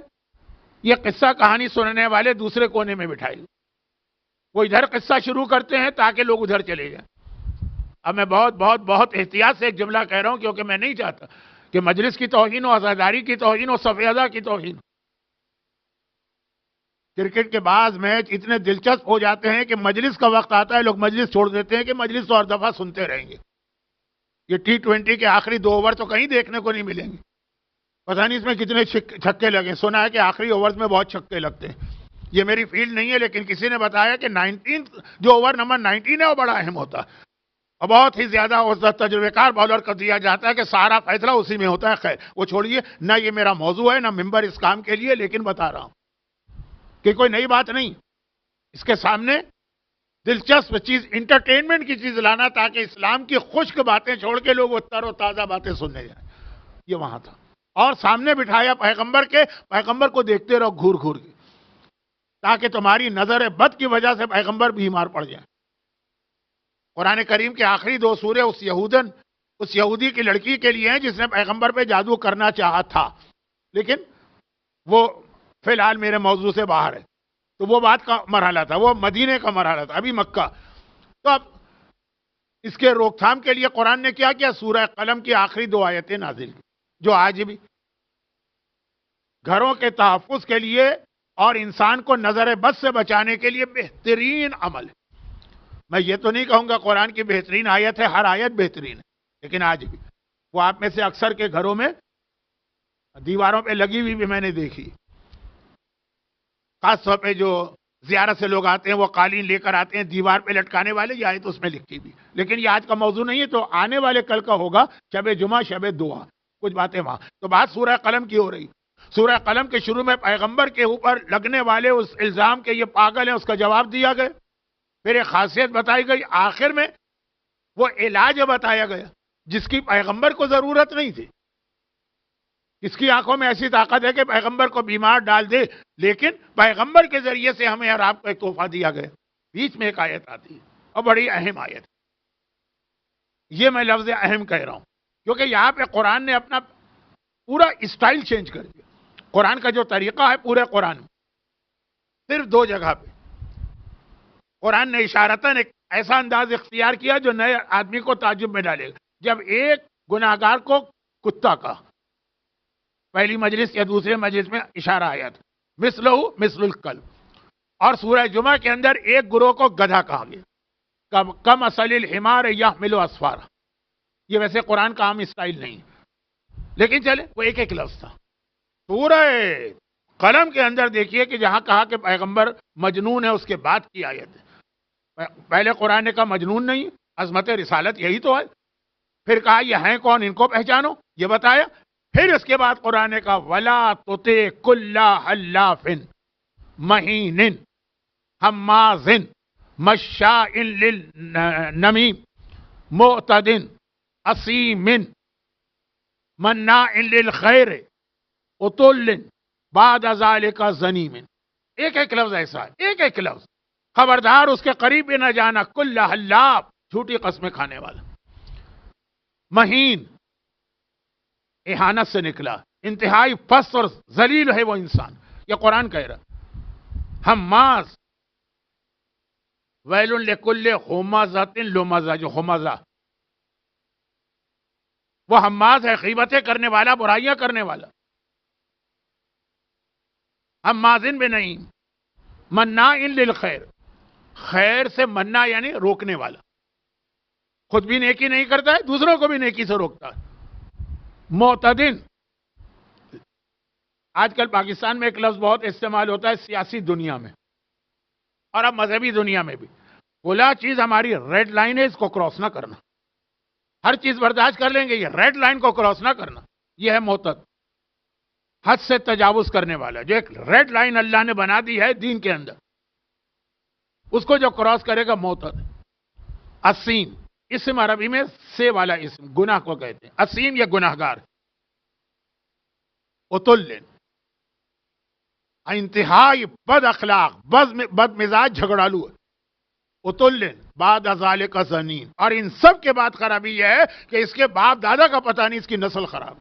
یہ قصہ کہانی سننے والے دوسرے کونے میں بٹھائے گئے. وہ ادھر قصہ شروع کرتے ہیں تاکہ لوگ ادھر چلے جائیں. اب میں بہت بہت بہت احتیاط سے ایک جملہ کہہ رہا ہوں کیونکہ میں نہیں چاہتا کہ مجلس کی توہین ہو، عزاداری کی توہین ہو، صف اعضاء کی توہین. کرکٹ کے بعض میچ اتنے دلچسپ ہو جاتے ہیں کہ مجلس کا وقت آتا ہے لوگ مجلس چھوڑ دیتے ہیں کہ مجلس تو ہر دفعہ سنتے رہیں گے. یہ T20 کے آخری 2 اوور تو کہیں دیکھنے کو نہیں ملیں گے. پتہ نہیں اس میں کتنے چھکے لگے. سنا ہے کہ آخری اوورز میں بہت چھکے لگتے ہیں. یہ میری فیلڈ نہیں ہے لیکن کسی نے بتایا کہ 19 جو اوور نمبر 19 ہے وہ بڑا اہم ہوتا ہے اور بہت ہی زیادہ تجربے کار بالر کو دیا جاتا ہے کہ سارا فیصلہ اسی میں ہوتا ہے. خیر وہ چھوڑیے، نہ یہ میرا موضوع ہے نہ ممبر اس کام کے لیے، لیکن بتا رہا ہوں کہ کوئی نئی بات نہیں. اس کے سامنے دلچسپ چیز، انٹرٹینمنٹ کی چیز لانا تاکہ اسلام کی خشک باتیں چھوڑ کے لوگ وہ تر و تازہ باتیں سننے جائیں. یہ وہاں تھا. اور سامنے بٹھایا پیغمبر کے، پیغمبر کو دیکھتے رہو گھور گھور کے، تاکہ تمہاری نظر بد کی وجہ سے پیغمبر بیمار پڑ جائیں. قرآن کریم کے آخری 2 سورے اس یہودی کی لڑکی کے لیے ہیں جس نے پیغمبر پہ جادو کرنا چاہا تھا، لیکن وہ فی الحال میرے موضوع سے باہر ہے. تو وہ بات کا مرحلہ تھا، وہ مدینے کا مرحلہ تھا، ابھی مکہ. تو اب اس کے روک تھام کے لیے قرآن نے کیا کیا؟ سورہ قلم کی آخری 2 آیتیں نازل کی، جو آج بھی گھروں کے تحفظ کے لیے اور انسان کو نظر بد سے بچانے کے لیے بہترین عمل ہے. میں یہ تو نہیں کہوں گا قرآن کی بہترین آیت ہے، ہر آیت بہترین ہے، لیکن آج بھی وہ آپ میں سے اکثر کے گھروں میں دیواروں پہ لگی ہوئی بھی میں نے دیکھی. خاص طور پہ جو زیارت سے لوگ آتے ہیں وہ قالین لے کر آتے ہیں دیوار پہ لٹکانے والے، یہ آیت اس میں لکھی بھی، لیکن یہ آج کا موضوع نہیں ہے. تو آنے والے کل کا ہوگا شب جمعہ، شب دعا، کچھ باتیں وہاں. تو بات سورہ قلم کی ہو رہی. سورہ قلم کے شروع میں پیغمبر کے اوپر لگنے والے اس الزام کے یہ پاگل ہیں، اس کا جواب دیا گیا. پھر ایک خاصیت بتائی گئی، آخر میں وہ علاج بتایا گیا جس کی پیغمبر کو ضرورت نہیں تھی. اس کی آنکھوں میں ایسی طاقت ہے کہ پیغمبر کو بیمار ڈال دے، لیکن پیغمبر کے ذریعے سے ہمیں اور آپ کو ایک تحفہ دیا گیا. بیچ میں ایک آیت آتی ہے اور بڑی اہم آیت. یہ میں لفظ اہم کہہ رہا ہوں کیونکہ یہاں پہ قرآن نے اپنا پورا اسٹائل چینج کر دیا. قرآن کا جو طریقہ ہے پورے قرآن میں صرف 2 جگہ پہ قرآن نے اشارتاً ایک ایسا انداز اختیار کیا جو نئے آدمی کو تعجب میں ڈالے گا. جب ایک گناہگار کو کتا کہا، پہلی مجلس یا دوسرے مجلس میں اشارہ آیا تھا، مثلہ مثل الکلب. اور سورہ جمعہ کے اندر ایک گروہ کو گدھا کہا گیا، کم اصل الحمار یحمل اسفارا. یہ ویسے قرآن کا عام اسٹائل نہیں، لیکن چلے وہ ایک ایک لفظ تھا. سورہ قلم کے اندر دیکھیے کہ جہاں کہا کہ پیغمبر مجنون ہے، اس کے بعد کی آیت ہے. پہلے قرآن نے کہا مجنون نہیں، عظمت رسالت یہی تو ہے. پھر کہا یہ ہیں کون، ان کو پہچانو، یہ بتایا. پھر اس کے بعد قرآن نے کہا وَلَا تُطِعْ كُلَّ حَلَّافٍ مَّهِینٍ ہَمَّازٍ مَّشَّاءٍ لِلنَّمِیمٍ مُعْتَدٍ أَثِیمٍ مَّنَّاعٍ لِلْخَیرِ عُتُلٍّ بَعْدَ ذَلِکَ زَنِیمٍ. ایک ایک لفظ ایسا ہے، ایک ایک لفظ. خبردار اس کے قریب بھی نہ جانا. کل حلاف، جھوٹی قسمیں کھانے والا. مہین، اہانت سے نکلا، انتہائی پست اور ذلیل ہے وہ انسان. یہ قرآن کہہ رہا. حماز، ویل لکل ہمزۃ لمزہ. جو ہمزہ وہ حماز ہے، غیبتیں کرنے والا، برائیاں کرنے والا. حمازن بھی نہیں، مناع للخیر، خیر سے منع یعنی روکنے والا. خود بھی نیکی نہیں کرتا ہے، دوسروں کو بھی نیکی سے روکتا ہے. معتدن، آج کل پاکستان میں ایک لفظ بہت استعمال ہوتا ہے سیاسی دنیا میں اور اب مذہبی دنیا میں بھی. بولا چیز ہماری ریڈ لائن ہے، اس کو کراس نہ کرنا. ہر چیز برداشت کر لیں گے، یہ ریڈ لائن کو کراس نہ کرنا. یہ ہے معتد، حد سے تجاوز کرنے والا. جو ایک ریڈ لائن اللہ نے بنا دی ہے دین کے اندر، اس کو جو کراس کرے گا معتد. اسیم، اسم عربی میں سے والا اسم، گناہ کو کہتے ہیں. اسیم یا گناہگار. عتل، انتہائی بد اخلاق، بد مزاج، جھگڑالو. عتل بعد ذالک زنین. اور ان سب کے بعد خرابی یہ ہے کہ اس کے باپ دادا کا پتہ نہیں، اس کی نسل خراب.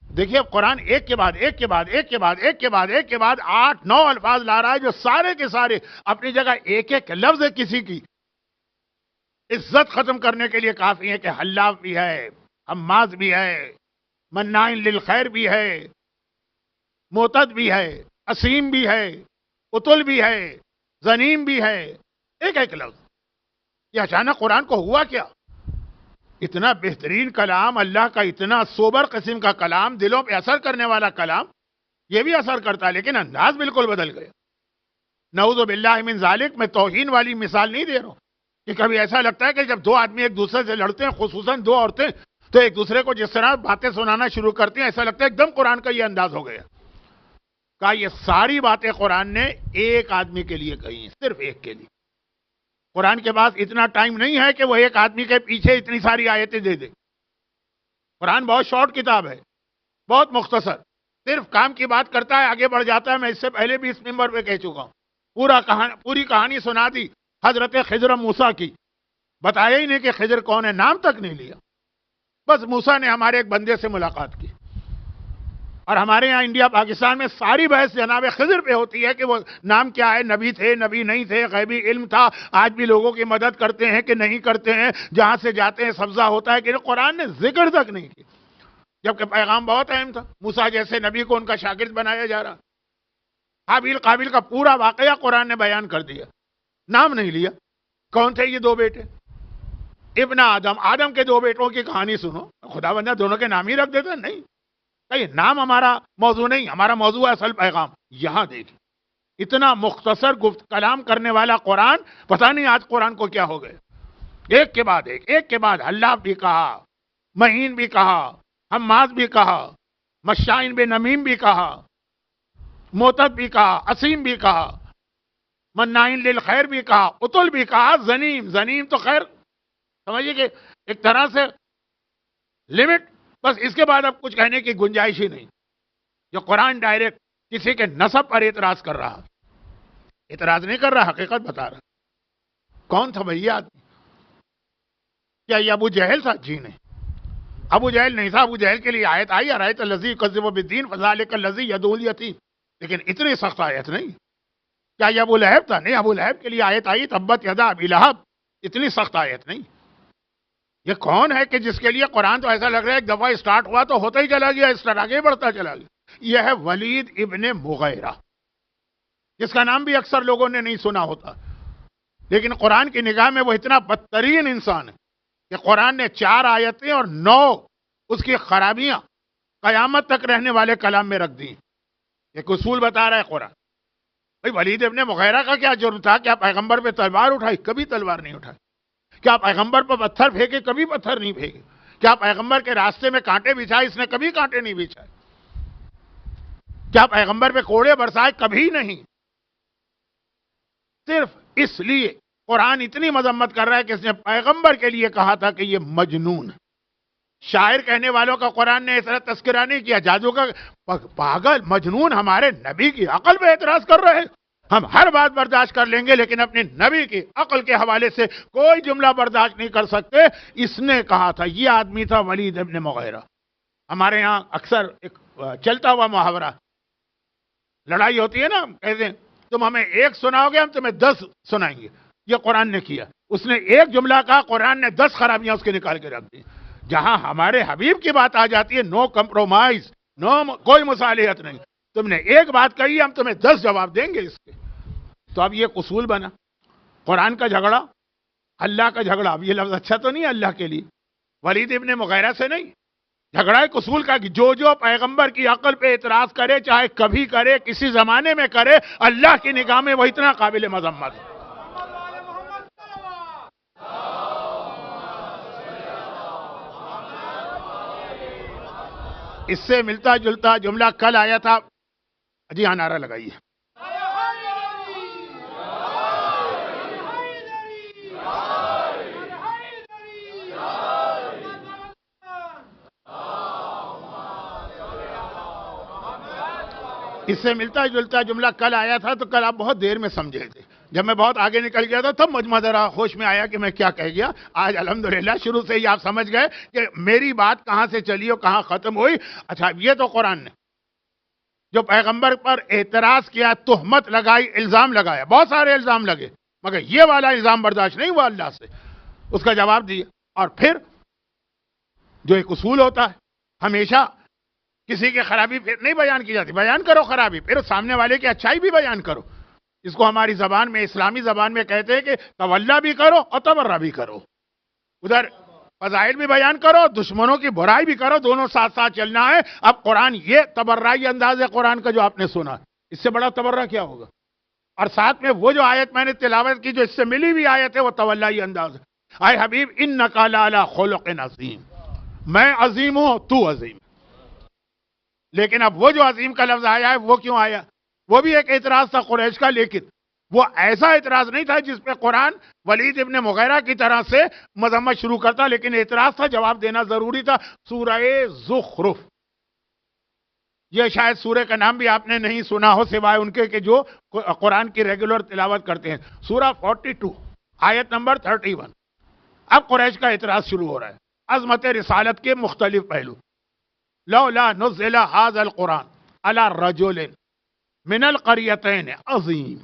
دیکھیے قرآن ایک کے بعد ایک کے بعد ایک کے بعد ایک کے بعد ایک کے بعد 8-9 الفاظ لا رہا ہے جو سارے کے سارے اپنی جگہ ایک ایک لفظ ہے کسی کی عزت ختم کرنے کے لیے کافی ہے. کہ حلاف بھی ہے، حماز بھی ہے، مناع للخیر بھی ہے، معتد بھی ہے، اسیم بھی ہے، عتل بھی ہے، زنیم بھی ہے. ایک ایک لفظ. یہ اچانک قرآن کو ہوا کیا؟ اتنا بہترین کلام، اللہ کا اتنا سوبر قسم کا کلام، دلوں پہ اثر کرنے والا کلام، یہ بھی اثر کرتا ہے لیکن انداز بالکل بدل گیا. نعوذ باللہ من ذالک. میں توہین والی مثال نہیں دے رہا ہوں کہ کبھی ایسا لگتا ہے کہ جب 2 آدمی ایک دوسرے سے لڑتے ہیں، خصوصاً 2 عورتیں، تو ایک دوسرے کو جس طرح باتیں سنانا شروع کرتی ہیں، ایسا لگتا ہے ایک دم قرآن کا یہ انداز ہو گیا. کہا یہ ساری باتیں قرآن نے ایک آدمی کے لیے کہی ہیں، صرف ایک کے لیے. قرآن کے پاس اتنا ٹائم نہیں ہے کہ وہ ایک آدمی کے پیچھے اتنی ساری آیتیں دے دے. قرآن بہت شارٹ کتاب ہے, بہت مختصر, صرف کام کی بات کرتا ہے, آگے بڑھ جاتا ہے. میں اس سے پہلے بھی اس ممبر پہ کہہ چکا ہوں, پوری کہانی سنا دی حضرت خضر موسیٰ کی. بتایا ہی نہیں کہ خضر کون ہے, نام تک نہیں لیا. بس موسیٰ نے ہمارے ایک بندے سے ملاقات کی. اور ہمارے یہاں انڈیا پاکستان میں ساری بحث جناب خضر پہ ہوتی ہے کہ وہ نام کیا ہے, نبی تھے, نبی نہیں تھے, غیبی علم تھا. آج بھی لوگوں کی مدد کرتے ہیں کہ نہیں کرتے ہیں, جہاں سے جاتے ہیں سبزہ ہوتا ہے کہ قرآن نے ذکر تک نہیں کی, جبکہ پیغام بہت اہم تھا. موسیٰ جیسے نبی کو ان کا شاگرد بنایا جا رہا. حابیل قابل کا پورا واقعہ قرآن نے بیان کر دیا, نام نہیں لیا. کون تھے یہ دو بیٹے؟ ابن آدم, آدم کے دو بیٹوں کی کہانی سنو, خدا بندہ دونوں کے نام ہی رکھ دیتا. نہیں, کہ نام ہمارا موضوع نہیں, ہمارا موضوع ہے اصل پیغام. یہاں دیکھیں, اتنا مختصر گفت کلام کرنے والا قرآن, پتہ نہیں آج قرآن کو کیا ہو گئے. ایک کے بعد ایک کے بعد اللہ بھی کہا, مہین بھی کہا, حماد بھی کہا, مشائن بن نمیم بھی کہا, موتد بھی کہا, اسیم بھی کہا, منائن للخیر بھی کہا, اتل بھی کہا, زنیم تو خیر سمجھیے کہ ایک طرح سے لمٹ, بس اس کے بعد اب کچھ کہنے کی گنجائش ہی نہیں. جو قرآن ڈائریکٹ کسی کے نسب پر اعتراض کر رہا, اعتراض نہیں کر رہا, حقیقت بتا رہا. کون تھا بھیا آدمی؟ کیا یہ ابو جہل تھا؟ جی نہیں, ابو جہل نہیں تھا. ابو جہل کے لیے آیت آئی, ارایت الذی یکذب بالدین فذلک الذی یدعو الیتیم, لیکن اتنی سخت آیت نہیں. کیا یہ ابو لہب تھا؟ نہیں, ابو لہب کے لیے آیت آئی تبت یدا ابی لہب, اتنی سخت آیت نہیں. یہ کون ہے کہ جس کے لیے قرآن تو ایسا لگ رہا ہے ایک دفعہ اسٹارٹ ہوا تو ہوتا ہی چلا گیا, اس طرح آگے بڑھتا چلا گیا. یہ ہے ولید ابن مغیرہ, جس کا نام بھی اکثر لوگوں نے نہیں سنا ہوتا, لیکن قرآن کی نگاہ میں وہ اتنا بدترین انسان ہے کہ قرآن نے 4 آیتیں اور 9 اس کی خرابیاں قیامت تک رہنے والے کلام میں رکھ دی. ایک اصول بتا رہا ہے قرآن. بھائی ولید ابن مغیرہ کا کیا جرم تھا؟ کیا پیغمبر پہ تلوار اٹھائی؟ کبھی تلوار نہیں اٹھائی. کیا پیغمبر پر پتھر پھینکے؟ کبھی پتھر نہیں پھینکے. کیا پیغمبر کے راستے میں کانٹے بچھائے؟ اس نے کبھی کانٹے نہیں بچھائے. کیا پیغمبر پہ کوڑے برسائے؟ کبھی نہیں. صرف اس لیے قرآن اتنی مذمت کر رہا ہے کہ اس نے پیغمبر کے لیے کہا تھا کہ یہ مجنون ہے. شاعر کہنے والوں کا قرآن نے اس طرح تذکرہ نہیں کیا. جادو کا پاگل مجنون ہمارے نبی کی عقل پہ اعتراض کر رہے ہیں. ہم ہر بات برداشت کر لیں گے لیکن اپنے نبی کی عقل کے حوالے سے کوئی جملہ برداشت نہیں کر سکتے. اس نے کہا تھا. یہ آدمی تھا ولید ابن مغیرہ. ہمارے ہاں اکثر ایک چلتا ہوا محاورہ, لڑائی ہوتی ہے نا, کہتے ہیں تم ہمیں 1 سناؤ گے, ہم تمہیں 10 سنائیں گے. یہ قرآن نے کیا. اس نے ایک جملہ کہا, قرآن نے 10 خرابیاں اس کے نکال کے رکھ دی. جہاں ہمارے حبیب کی بات آ جاتی ہے, نو کمپرومائز, کوئی مصالحت نہیں. تم نے ایک بات کہی, ہم تمہیں 10 جواب دیں گے اس کے. تو اب یہ اصول بنا, قرآن کا جھگڑا, اللہ کا جھگڑا. اب یہ لفظ اچھا تو نہیں ہے اللہ کے لیے, ولید ابن مغیرہ سے نہیں. جھگڑا ایک اصول کا کہ جو پیغمبر کی عقل پہ اعتراض کرے, چاہے کبھی کرے, کسی زمانے میں کرے, اللہ کی نگاہ میں وہ اتنا قابل مذمت ہے. اس سے ملتا جلتا جملہ کل آیا تھا. جی ہاں, نعرہ لگائیے. اس سے ملتا جلتا جملہ کل آیا تھا, تو کل آپ بہت دیر میں سمجھے تھے. جب میں بہت آگے نکل گیا تھا تب مجھ ذرا ہوش میں آیا کہ میں کیا کہہ گیا. آج الحمدللہ شروع سے ہی آپ سمجھ گئے کہ میری بات کہاں سے چلی اور کہاں ختم ہوئی. اچھا, یہ تو قرآن نے جو پیغمبر پر اعتراض کیا, تہمت لگائی, الزام لگایا, بہت سارے الزام لگے, مگر یہ والا الزام برداشت نہیں ہوا اللہ سے. اس کا جواب دیا. اور پھر جو ایک اصول ہوتا ہے, ہمیشہ کسی کی خرابی پھر نہیں بیان کی جاتی. بیان کرو خرابی, پھر سامنے والے کی اچھائی بھی بیان کرو. اس کو ہماری زبان میں, اسلامی زبان میں کہتے ہیں کہ تولا بھی کرو اور تبرہ بھی کرو. ادھر فضائل بھی بیان کرو, دشمنوں کی برائی بھی کرو, دونوں ساتھ ساتھ چلنا ہے. اب قرآن یہ تبرعی انداز ہے قرآن کا جو آپ نے سنا, اس سے بڑا تبرہ کیا ہوگا. اور ساتھ میں وہ جو آیت میں نے تلاوت کی جو اس سے ملی ہوئی آیت ہے, وہ تولائی انداز ہے. اے حبیب انک لعلی خلق عظیم, میں عظیم ہوں تو عظیم. لیکن اب وہ جو عظیم کا لفظ آیا ہے وہ کیوں آیا؟ وہ بھی ایک اعتراض تھا قریش کا, لیکن وہ ایسا اعتراض نہیں تھا جس پہ قرآن ولید ابن مغیرہ کی طرح سے مذمت شروع کرتا، لیکن اعتراض تھا، جواب دینا ضروری تھا۔ سورہ زخرف، یہ شاید سورہ کا نام بھی آپ نے نہیں سنا ہو سوائے ان کے کہ جو قرآن کی ریگولر تلاوت کرتے ہیں۔ سورہ 42 آیت نمبر 31۔ اب قریش کا اعتراض شروع ہو رہا ہے، عظمت رسالت کے مختلف پہلو۔ لولا نزل هذا القرآن على رجل من القریتین عظیم۔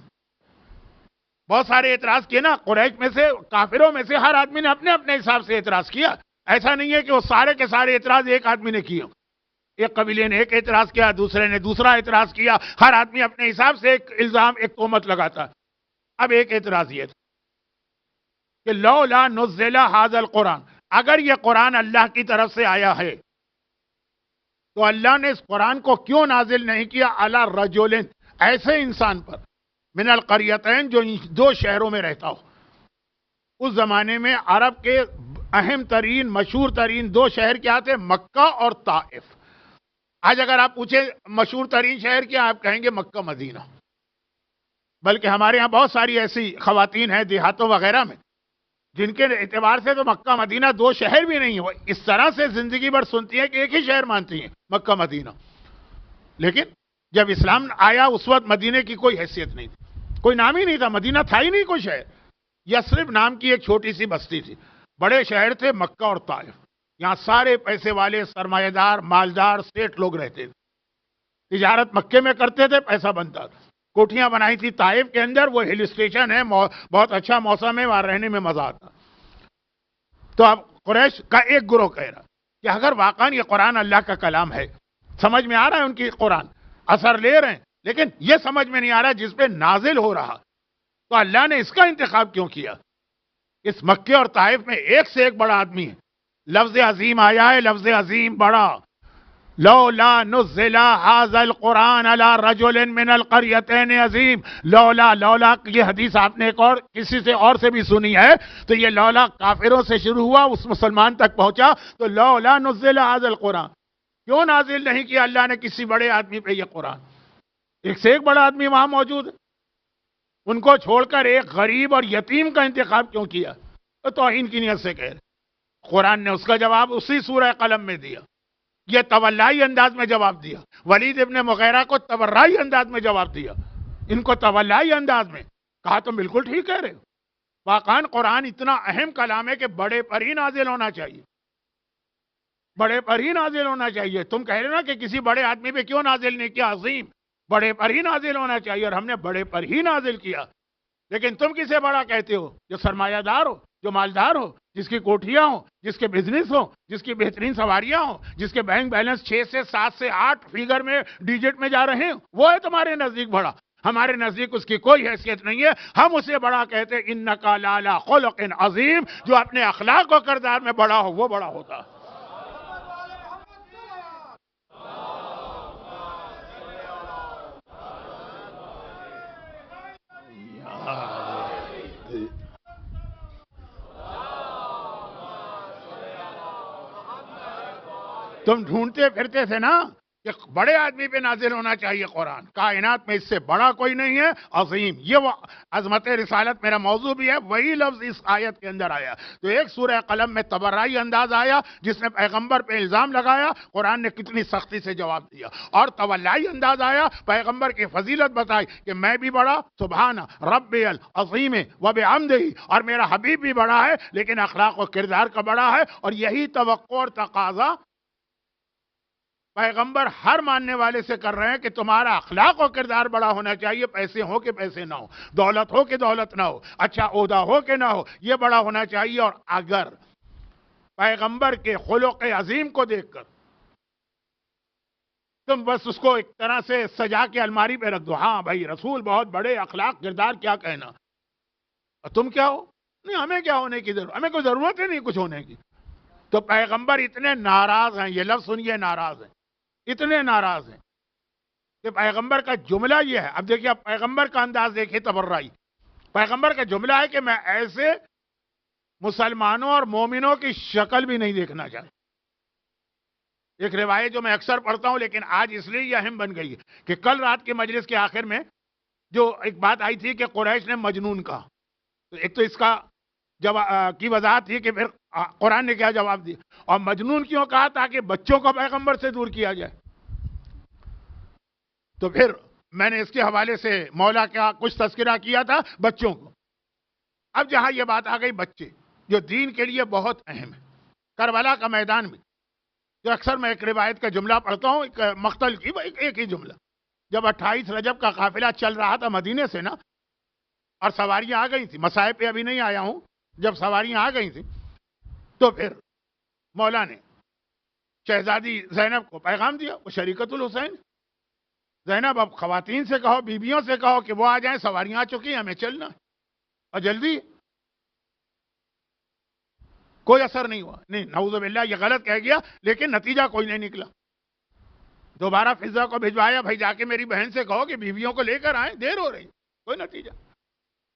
بہت سارے اعتراض کیے نا قریش میں سے، کافروں میں سے ہر آدمی نے اپنے اپنے حساب سے اعتراض کیا۔ ایسا نہیں ہے کہ وہ سارے کے سارے اعتراض ایک آدمی نے کیے، ایک قبیلے نے ایک اعتراض کیا، دوسرے نے دوسرا اعتراض کیا، ہر آدمی اپنے حساب سے ایک الزام، ایک تہمت لگاتا۔ اب ایک اعتراض یہ تھا کہ لولا نزل هذا القرآن، اگر یہ قرآن اللہ کی طرف سے آیا ہے تو اللہ نے اس قرآن کو کیوں نازل نہیں کیا علی رجل، ایسے انسان پر، من القریتین، جو دو شہروں میں رہتا ہو۔ اس زمانے میں عرب کے اہم ترین مشہور ترین دو شہر کیا تھے؟ مکہ اور طائف۔ آج اگر آپ پوچھیں مشہور ترین شہر کیا، آپ کہیں گے مکہ مدینہ۔ بلکہ ہمارے ہاں بہت ساری ایسی خواتین ہیں دیہاتوں وغیرہ میں جن کے اعتبار سے تو مکہ مدینہ دو شہر بھی نہیں ہیں، وہ اس طرح سے زندگی بھر سنتی ہیں کہ ایک ہی شہر مانتی ہیں، مکہ مدینہ۔ لیکن جب اسلام آیا اس وقت مدینے کی کوئی حیثیت نہیں تھی، کوئی نام ہی نہیں تھا، مدینہ تھا ہی نہیں کوئی شہر۔ یثرب نام کی ایک چھوٹی سی بستی تھی، بڑے شہر تھے مکہ اور طائف۔ یہاں سارے پیسے والے، سرمایہ دار، مالدار، سیٹ لوگ رہتے تھے، تجارت مکے میں کرتے تھے، پیسہ بنتا تھا۔ کوٹھیاں بنائی تھی طائف کے اندر، وہ ہل اسٹیشن ہے، بہت اچھا موسم ہے، وہاں رہنے میں مزہ آتا۔ تو اب قریش کا ایک گروہ کہہ رہا کہ اگر واقعا یہ قرآن اللہ کا کلام ہے، سمجھ میں آ رہا ہے ان کی قرآن، اثر لے رہے ہیں، لیکن یہ سمجھ میں نہیں آ رہا جس پہ نازل ہو رہا، تو اللہ نے اس کا انتخاب کیوں کیا؟ اس مکے اور طائف میں ایک سے ایک بڑا آدمی ہے، لفظ عظیم آیا ہے، لفظ عظیم بڑا۔ لولا نزل هذا القرآن على رجل من القریتین عظیم۔ لولا، لولا یہ حدیث آپ نے ایک اور کسی سے اور سے بھی سنی ہے، تو یہ لولا کافروں سے شروع ہوا، اس مسلمان تک پہنچا، تو لولا نزل هذا القرآن، کیوں نازل نہیں کیا اللہ نے کسی بڑے آدمی پہ یہ قرآن؟ ایک سے ایک بڑا آدمی وہاں موجود ہے، ان کو چھوڑ کر ایک غریب اور یتیم کا انتخاب کیوں کیا؟ تو توہین کی نیت سے کہہ رہے۔ قرآن نے اس کا جواب اسی سورہ قلم میں دیا، یہ تولائی انداز میں جواب دیا۔ ولید ابن مغیرہ کو تبرائی انداز میں جواب دیا، ان کو تولائی انداز میں کہا۔ تم بالکل ٹھیک کہہ رہے ہو، واقعاً قرآن اتنا اہم کلام ہے کہ بڑے پر ہی نازل ہونا چاہیے، بڑے پر ہی نازل ہونا چاہیے۔ تم کہہ رہے نا کہ کسی بڑے آدمی پہ کیوں نازل نہیں کیا؟ عظیم، بڑے پر ہی نازل ہونا چاہیے، اور ہم نے بڑے پر ہی نازل کیا۔ لیکن تم کسے بڑا کہتے ہو؟ جو سرمایہ دار ہو، جو مالدار ہو، جس کی کوٹھیاں ہوں، جس کے بزنس ہوں، جس کی بہترین سواریاں ہوں، جس کے بینک بیلنس 6 سے 7 سے 8 فیگر میں، ڈیجٹ میں جا رہے ہیں، وہ ہے تمہارے نزدیک بڑا۔ ہمارے نزدیک اس کی کوئی حیثیت نہیں ہے، ہم اسے بڑا کہتے ہیں۔ انکا لعلی خلق عظیم، جو اپنے اخلاق و کردار میں بڑا ہو وہ بڑا ہوتا۔ تم ڈھونڈتے پھرتے تھے نا کہ بڑے آدمی پہ نازل ہونا چاہیے قرآن، کائنات میں اس سے بڑا کوئی نہیں ہے، عظیم۔ یہ وہ عظمت رسالت میرا موضوع بھی ہے، وہی لفظ اس آیت کے اندر آیا۔ تو ایک سورہ قلم میں تبرائی انداز آیا جس نے پیغمبر پہ الزام لگایا، قرآن نے کتنی سختی سے جواب دیا، اور تولائی انداز آیا، پیغمبر کی فضیلت بتائی کہ میں بھی بڑا، سبحان رب العظیم و بحمدہ، اور میرا حبیب بھی بڑا ہے، لیکن اخلاق و کردار کا بڑا ہے۔ اور یہی توقع اور تقاضا پیغمبر ہر ماننے والے سے کر رہے ہیں کہ تمہارا اخلاق و کردار بڑا ہونا چاہیے، پیسے ہو کہ پیسے نہ ہو، دولت ہو کہ دولت نہ ہو، اچھا عہدہ ہو کہ نہ ہو، یہ بڑا ہونا چاہیے۔ اور اگر پیغمبر کے خلق عظیم کو دیکھ کر تم بس اس کو ایک طرح سے سجا کے الماری پہ رکھ دو، ہاں بھائی رسول بہت بڑے، اخلاق کردار کیا کہنا، اور تم کیا ہو؟ نہیں، ہمیں کیا ہونے کی ضرورت، ہمیں کوئی ضرورت ہی نہیں کچھ ہونے کی۔ تو پیغمبر اتنے ناراض ہیں، یہ لفظ سنیے، ناراض ہیں، اتنے ناراض ہیں کہ پیغمبر کا جملہ یہ ہے۔ اب دیکھیے، اب پیغمبر کا انداز دیکھیے تبرائی۔ پیغمبر کا جملہ ہے کہ میں ایسے مسلمانوں اور مومنوں کی شکل بھی نہیں دیکھنا چاہتا۔ ایک روایت جو میں اکثر پڑھتا ہوں لیکن آج اس لیے یہ اہم بن گئی ہے کہ کل رات کے مجلس کے آخر میں جو ایک بات آئی تھی کہ قریش نے مجنون کہا، تو ایک تو اس کا جواب کی وضاحت تھی کہ پھر قرآن نے کیا جواب دیا، اور مجنون کیوں کہا؟ تاکہ بچوں کو پیغمبر سے دور کیا جائے۔ تو پھر میں نے اس کے حوالے سے مولا کا کچھ تذکرہ کیا تھا بچوں کو۔ اب جہاں یہ بات آ گئی بچے، جو دین کے لیے بہت اہم ہے، کربلا کا میدان میں جو اکثر میں ایک روایت کا جملہ پڑھتا ہوں، ایک مقتل کی ایک ہی جملہ، جب 28 رجب کا قافلہ چل رہا تھا مدینے سے نا، اور سواریاں آ گئی تھیں، مسائب پہ ابھی نہیں آیا ہوں، جب سواریاں آ گئی تھیں تو پھر مولا نے شہزادی زینب کو پیغام دیا، وہ شریکت الحسین، زینب اب خواتین سے کہو، بیویوں سے کہو کہ وہ آ جائیں، سواریاں آ چکی ہیں، ہمیں چلنا ہے اور جلدی۔ کوئی اثر نہیں ہوا، نہیں نعوذ باللہ یہ غلط کہہ گیا، لیکن نتیجہ کوئی نہیں نکلا۔ دوبارہ فضا کو بھجوایا، بھائی جا کے میری بہن سے کہو کہ بیویوں کو لے کر آئیں، دیر ہو رہی، کوئی نتیجہ۔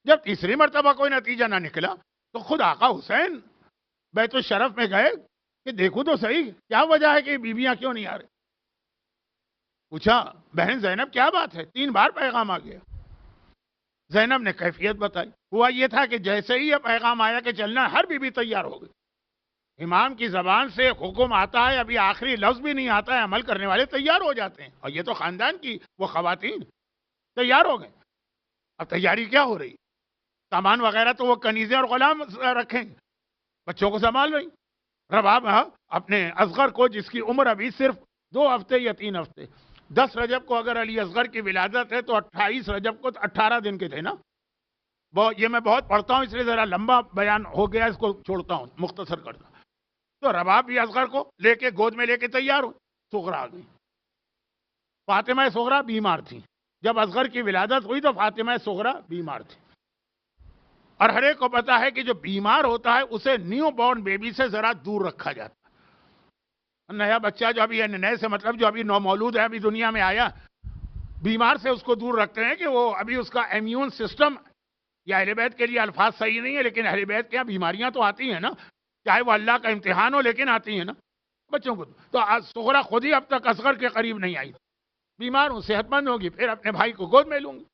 جب تیسری مرتبہ کوئی نتیجہ نہ نکلا تو خود آقا حسین بیت الشرف میں گئے کہ دیکھو تو صحیح کیا وجہ ہے کہ بیویاں کیوں نہیں آ رہی۔ پوچھا بہن زینب کیا بات ہے، 3 بار پیغام آ گیا۔ زینب نے کیفیت بتائی، ہوا یہ تھا کہ جیسے ہی یہ پیغام آیا کہ چلنا، ہر بیوی تیار ہو گئی۔ امام کی زبان سے حکم آتا ہے، ابھی آخری لفظ بھی نہیں آتا ہے، عمل کرنے والے تیار ہو جاتے ہیں، اور یہ تو خاندان کی وہ خواتین تیار ہو گئے۔ اب تیاری کیا ہو رہی؟ سامان وغیرہ تو وہ کنیزیں اور غلام رکھیں، بچوں کو سنبھال رہی۔ رباب اپنے اصغر کو، جس کی عمر ابھی صرف 2 ہفتے یا 3 ہفتے، 10 رجب کو اگر علی اصغر کی ولادت ہے تو 28 رجب کو 18 دن کے تھے نا۔ یہ میں بہت پڑھتا ہوں اس لیے ذرا لمبا بیان ہو گیا، اس کو چھوڑتا ہوں، مختصر کرتا ہوں۔ تو رباب بھی اصغر کو لے کے گود میں لے کے تیار ہو، صغرا آ گئی۔ فاطمہ صغرا بیمار تھی، جب اصغر کی ولادت ہوئی تو فاطمہ صغرا بیمار تھی، اور ہر ایک کو پتا ہے کہ جو بیمار ہوتا ہے اسے نیو بورن بیبی سے ذرا دور رکھا جاتا ہے۔ نیا بچہ جو ابھی نئے سے مطلب جو ابھی نومولود ہے، ابھی دنیا میں آیا، بیمار سے اس کو دور رکھتے ہیں کہ وہ ابھی اس کا امیون سسٹم، یا اہل بیت کے لیے الفاظ صحیح نہیں ہے لیکن اہل بیت کے یہاں بیماریاں تو آتی ہیں نا، چاہے وہ اللہ کا امتحان ہو لیکن آتی ہیں نا بچوں کو۔ تو صغرا خود ہی اب تک اصغر کے قریب نہیں آئی، بیمار ہوں، صحت مند ہوگی، پھر اپنے بھائی کو گود میں لوں گی۔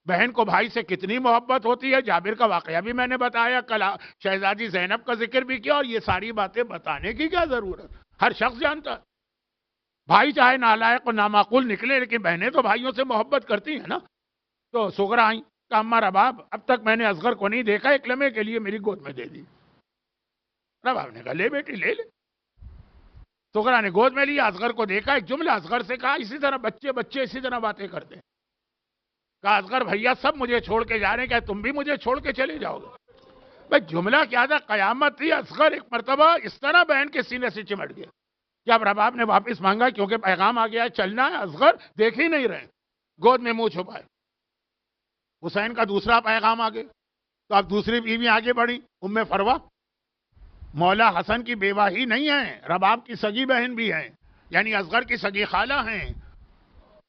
بہن کو بھائی سے کتنی محبت ہوتی ہے، جابر کا واقعہ بھی میں نے بتایا، کل شہزادی زینب کا ذکر بھی کیا، اور یہ ساری باتیں بتانے کی کیا ضرورت، ہر شخص جانتا ہے۔ بھائی چاہے نالائق و نامعقول نکلے لیکن بہنیں تو بھائیوں سے محبت کرتی ہیں نا۔ تو صغرا آئیں کہ اماں رباب اب تک میں نے اصغر کو نہیں دیکھا، ایک لمحے کے لیے میری گود میں دے دی۔ رباب نے کہا لے بیٹی لے لے۔ صغرا نے گود میں لیا، اصغر کو دیکھا، ایک جملہ اصغر سے کہا، اسی طرح بچے اسی طرح باتیں کرتے ہیں، کہا اصغر بھیا سب مجھے چھوڑ کے جا رہے ہیں، کیا تم بھی مجھے چھوڑ کے چلے جاؤ گے؟ بھائی جملہ کیا تھا، قیامت تھی۔ اصغر ایک مرتبہ اس طرح بہن کے سینے سے چمٹ گیا، جب رباب نے واپس مانگا کیونکہ پیغام آ گیا ہے چلنا ہے، اصغر دیکھ ہی نہیں رہے، گود میں منہ چھپائے۔ حسین کا دوسرا پیغام آ گیا تو اب دوسری بیوی آگے بڑھی، ام فروا، مولا حسن کی بیوہ ہی نہیں ہے، رباب کی سگی بہن بھی ہیں، یعنی اصغر کی سگی خالہ ہیں،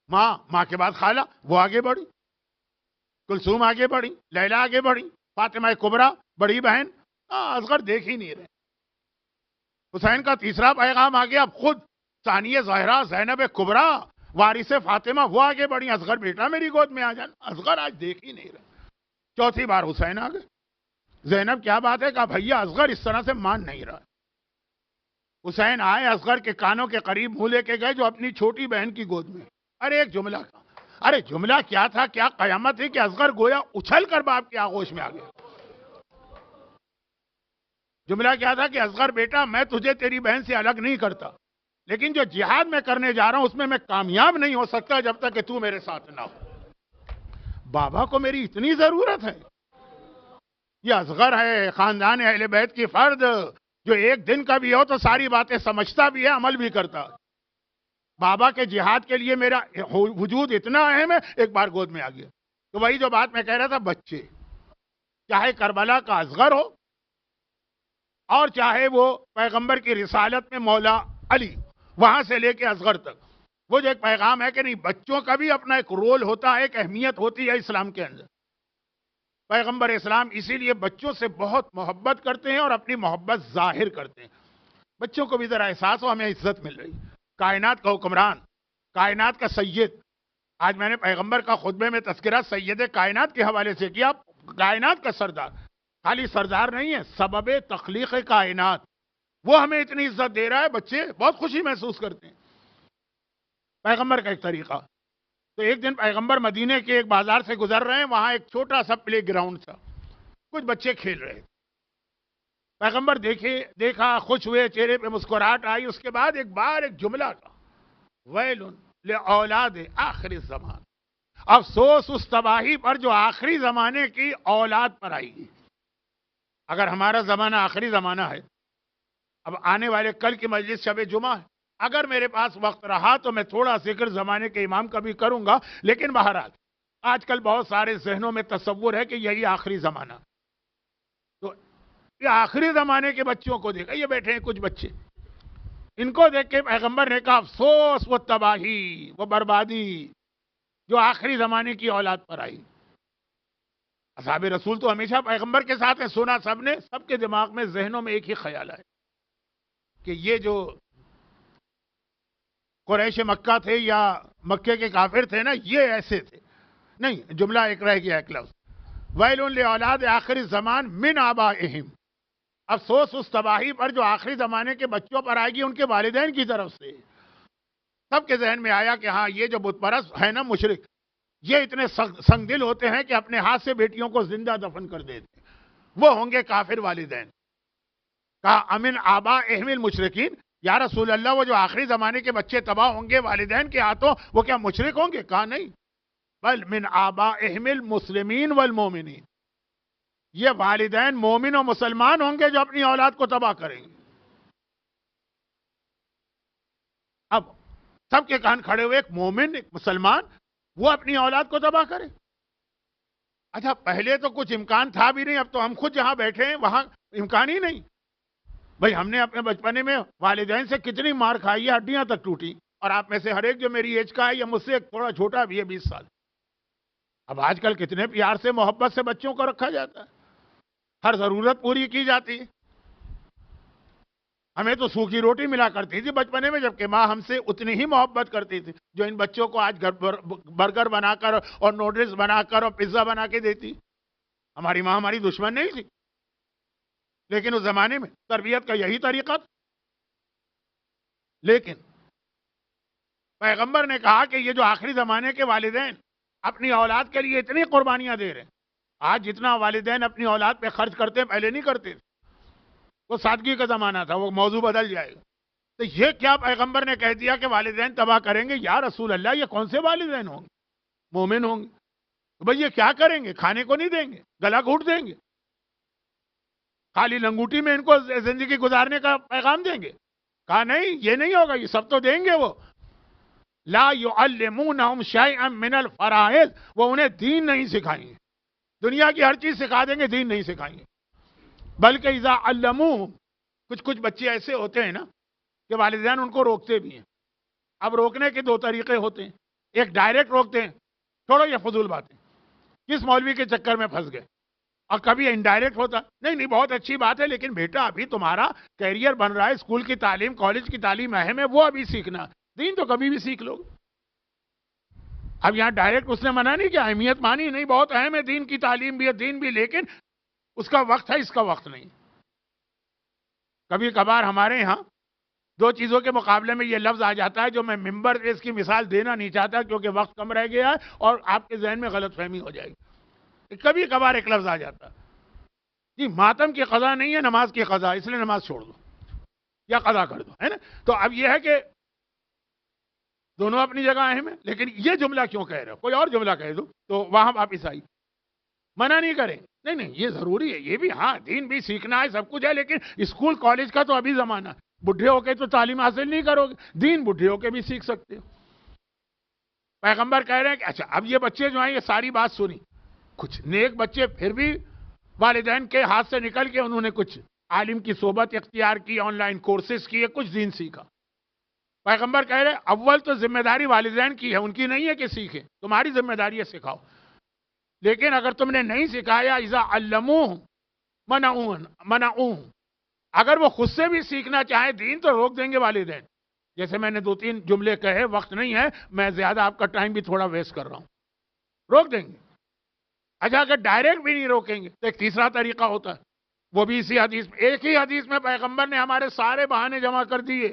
ماں کے بعد خالہ، وہ آگے بڑھی، کلثوم آگے بڑھی، لیلا آگے بڑھی، فاطمہ کبریٰ بڑی بہن، اصغر دیکھ ہی نہیں رہے۔ حسین کا تیسرا پیغام آ گیا، اب خود ثانیہ زہرا زینب کبریٰ وارث فاطمہ وہ آگے بڑھی، اصغر بیٹا میری گود میں آ جانا، اصغر آج دیکھ ہی نہیں رہے۔ چوتھی بار حسین آ گئے، زینب کیا بات ہے، کہا بھیا اصغر اس طرح سے مان نہیں رہا۔ حسین آئے، اصغر کے کانوں کے قریب منہ لے کے گئے جو اپنی چھوٹی بہن کی گود میں، ارے ایک جملہ کہا، ارے جملہ کیا تھا، کیا قیامت ہے کہ اصغر گویا اچھل کر باپ کی آغوش میں آ گیا۔ جملہ کیا تھا کہ اصغر بیٹا میں تجھے تیری بہن سے الگ نہیں کرتا، لیکن جو جہاد میں کرنے جا رہا ہوں اس میں کامیاب نہیں ہو سکتا جب تک کہ تو میرے ساتھ نہ ہو۔ بابا کو میری اتنی ضرورت ہے، یہ اصغر ہے، خاندان اہل بیت کی فرد، جو ایک دن کا بھی ہو تو ساری باتیں سمجھتا بھی ہے، عمل بھی کرتا۔ بابا کے جہاد کے لیے میرا وجود اتنا اہم ہے، ایک بار گود میں آ گیا۔ تو وہی جو بات میں کہہ رہا تھا، بچے چاہے کربلا کا اصغر ہو اور چاہے وہ پیغمبر کی رسالت میں مولا علی، وہاں سے لے کے اصغر تک، وہ جو ایک پیغام ہے کہ نہیں، بچوں کا بھی اپنا ایک رول ہوتا ہے، ایک اہمیت ہوتی ہے اسلام کے اندر۔ پیغمبر اسلام اسی لیے بچوں سے بہت محبت کرتے ہیں اور اپنی محبت ظاہر کرتے ہیں، بچوں کو بھی ذرا احساس ہو ہمیں عزت مل رہی، کائنات کا حکمران، کائنات کا سید، آج میں نے پیغمبر کا خطبے میں تذکرہ سید کائنات کے حوالے سے کیا. کائنات کا سردار خالی سردار نہیں ہے، سبب تخلیق کائنات. وہ ہمیں اتنی عزت دے رہا ہے، بچے بہت خوشی محسوس کرتے ہیں. پیغمبر کا ایک طریقہ. تو ایک دن پیغمبر مدینے کے ایک بازار سے گزر رہے ہیں، وہاں ایک چھوٹا سا پلے گراؤنڈ تھا، کچھ بچے کھیل رہے تھے. پیغمبر دیکھا، خوش ہوئے، چہرے پہ مسکراہٹ آئی. اس کے بعد ایک جملہ تھا، ویل لأولاد آخر الزمان. افسوس اس تباہی پر جو آخری زمانے کی اولاد پر آئی گی. اگر ہمارا زمانہ آخری زمانہ ہے، اب آنے والے کل کی مجلس شب جمعہ ہے، اگر میرے پاس وقت رہا تو میں تھوڑا ذکر زمانے کے امام کا بھی کروں گا. لیکن بہرحال آج کل بہت سارے ذہنوں میں تصور ہے کہ یہی آخری زمانہ. تو یہ آخری زمانے کے بچوں کو دیکھا، یہ بیٹھے ہیں کچھ بچے، ان کو دیکھ کے پیغمبر نے کہا افسوس وہ تباہی، وہ بربادی جو آخری زمانے کی اولاد پر آئی. اصحاب رسول تو ہمیشہ پیغمبر کے ساتھ ہیں، سنا سب نے، سب کے دماغ میں ذہنوں میں ایک ہی خیال ہے کہ یہ جو قریش مکہ تھے یا مکے کے کافر تھے نا، یہ ایسے تھے. نہیں، جملہ ایک رہ گیا، ایک لفظ، ویل لأولاد آخر الزمان من آبائہم. افسوس اس تباہی پر جو آخری زمانے کے بچوں پر آئے گی ان کے والدین کی طرف سے. سب کے ذہن میں آیا کہ ہاں یہ جو بت پرست ہے نا، مشرک، یہ اتنے سنگ دل ہوتے ہیں کہ اپنے ہاتھ سے بیٹیوں کو زندہ دفن کر دیتے ہیں. وہ ہوں گے کافر والدین. کہا امن آبائہم المشرکین، یا رسول اللہ وہ جو آخری زمانے کے بچے تباہ ہوں گے والدین کے ہاتھوں، وہ کیا مشرک ہوں گے؟ کہا نہیں، بل من آبائہم المسلمین والمومنین، یہ والدین مومن و مسلمان ہوں گے جو اپنی اولاد کو تباہ کریں گے. اب سب کے کان کھڑے ہوئے، ایک مومن ایک مسلمان وہ اپنی اولاد کو تباہ کرے. اچھا پہلے تو کچھ امکان تھا بھی نہیں، اب تو ہم خود جہاں بیٹھے ہیں وہاں امکان ہی نہیں. بھئی ہم نے اپنے بچپنے میں والدین سے کتنی مار کھائی ہے، ہڈیاں تک ٹوٹی. اور آپ میں سے ہر ایک جو میری ایج کا ہے یا مجھ سے تھوڑا چھوٹا بھی ہے، 20 سال. اب آج کل کتنے پیار سے محبت سے بچوں کو رکھا جاتا ہے، ہر ضرورت پوری کی جاتی ہے. ہمیں تو سوکھی روٹی ملا کرتی تھی بچپنے میں، جبکہ ماں ہم سے اتنی ہی محبت کرتی تھی جو ان بچوں کو آج برگر بنا کر اور نوڈلز بنا کر اور پیزا بنا کے دیتی. ہماری ماں ہماری دشمن نہیں تھی، لیکن اس زمانے میں تربیت کا یہی طریقہ تھا. لیکن پیغمبر نے کہا کہ یہ جو آخری زمانے کے والدین اپنی اولاد کے لیے اتنی قربانیاں دے رہے ہیں. آج جتنا والدین اپنی اولاد پہ خرچ کرتے ہیں پہلے نہیں کرتے تھے. وہ سادگی کا زمانہ تھا، وہ موضوع بدل جائے گا. تو یہ کیا پیغمبر نے کہہ دیا کہ والدین تباہ کریں گے؟ یا رسول اللہ یہ کون سے والدین ہوں گے؟ مومن ہوں گے تو بھئی یہ کیا کریں گے؟ کھانے کو نہیں دیں گے، گلا گھونٹ دیں گے، خالی لنگوٹی میں ان کو زندگی گزارنے کا پیغام دیں گے؟ کہا نہیں، یہ نہیں ہوگا، یہ سب تو دیں گے. وہ لا يعلمونہم شیئا من الفرائض، وہ انہیں دین نہیں سکھائیں گے. دنیا کی ہر چیز سکھا دیں گے، دین نہیں سکھائیں گے. بلکہ اذا علموہم، کچھ بچے ایسے ہوتے ہیں نا کہ والدین ان کو روکتے بھی ہیں. اب روکنے کے دو طریقے ہوتے ہیں، ایک ڈائریکٹ روکتے ہیں، چھوڑو یہ فضول باتیں، کس مولوی کے چکر میں پھنس گئے. اور کبھی انڈائریکٹ ہوتا، نہیں بہت اچھی بات ہے لیکن بیٹا ابھی تمہارا کیریئر بن رہا ہے، اسکول کی تعلیم کالج کی تعلیم اہم ہے، وہ ابھی سیکھنا، دین تو کبھی بھی سیکھ لو. اب یہاں ڈائریکٹ اس نے منع نہیں کیا، اہمیت مانی، نہیں بہت اہم ہے، دین کی تعلیم بھی ہے، دین بھی، لیکن اس کا وقت ہے، اس کا وقت نہیں. کبھی کبھار ہمارے یہاں دو چیزوں کے مقابلے میں یہ لفظ آ جاتا ہے جو میں ممبر پہ اس کی مثال دینا نہیں چاہتا کیونکہ وقت کم رہ گیا ہے اور آپ کے ذہن میں غلط فہمی ہو جائے گی. کبھی کبھار ایک لفظ آ جاتا ہے، جی ماتم کی قضا نہیں ہے، نماز کی قضا، اس لیے نماز چھوڑ دو یا قضا کر دو، ہے نا. تو اب یہ ہے کہ دونوں اپنی جگہ اہم ہیں، لیکن یہ جملہ کیوں کہہ رہے ہو؟ کوئی اور جملہ کہہ دو تو وہاں واپس آئی. منع نہیں کریں، نہیں یہ ضروری ہے، یہ بھی، ہاں دین بھی سیکھنا ہے، سب کچھ ہے، لیکن اسکول کالج کا تو ابھی زمانہ. بڈھے ہو کے تو تعلیم حاصل نہیں کرو گے، دین بڈھے ہو کے بھی سیکھ سکتے ہو. پیغمبر کہہ رہے ہیں کہ اچھا اب یہ بچے جو ہیں یہ ساری بات سنی، کچھ نیک بچے پھر بھی والدین کے ہاتھ سے نکل کے انہوں نے کچھ عالم کی صحبت اختیار کی، آن لائن کورسز کیے، کچھ دین سیکھا. پیغمبر کہہ رہے اول تو ذمہ داری والدین کی ہے، ان کی نہیں ہے کہ سیکھیں، تمہاری ذمہ داری ہے سکھاؤ. لیکن اگر تم نے نہیں سکھایا، اذا علموہ منعوہ، اگر وہ خود سے بھی سیکھنا چاہیں دین تو روک دیں گے والدین. جیسے میں نے 2-3 جملے کہے، وقت نہیں ہے، میں زیادہ آپ کا ٹائم بھی تھوڑا ویسٹ کر رہا ہوں، روک دیں گے. اچھا اگر ڈائریکٹ بھی نہیں روکیں گے تو ایک تیسرا طریقہ ہوتا ہے، وہ بھی اسی حدیث میں، ایک ہی حدیث میں پیغمبر نے ہمارے سارے بہانے جمع کر دیے.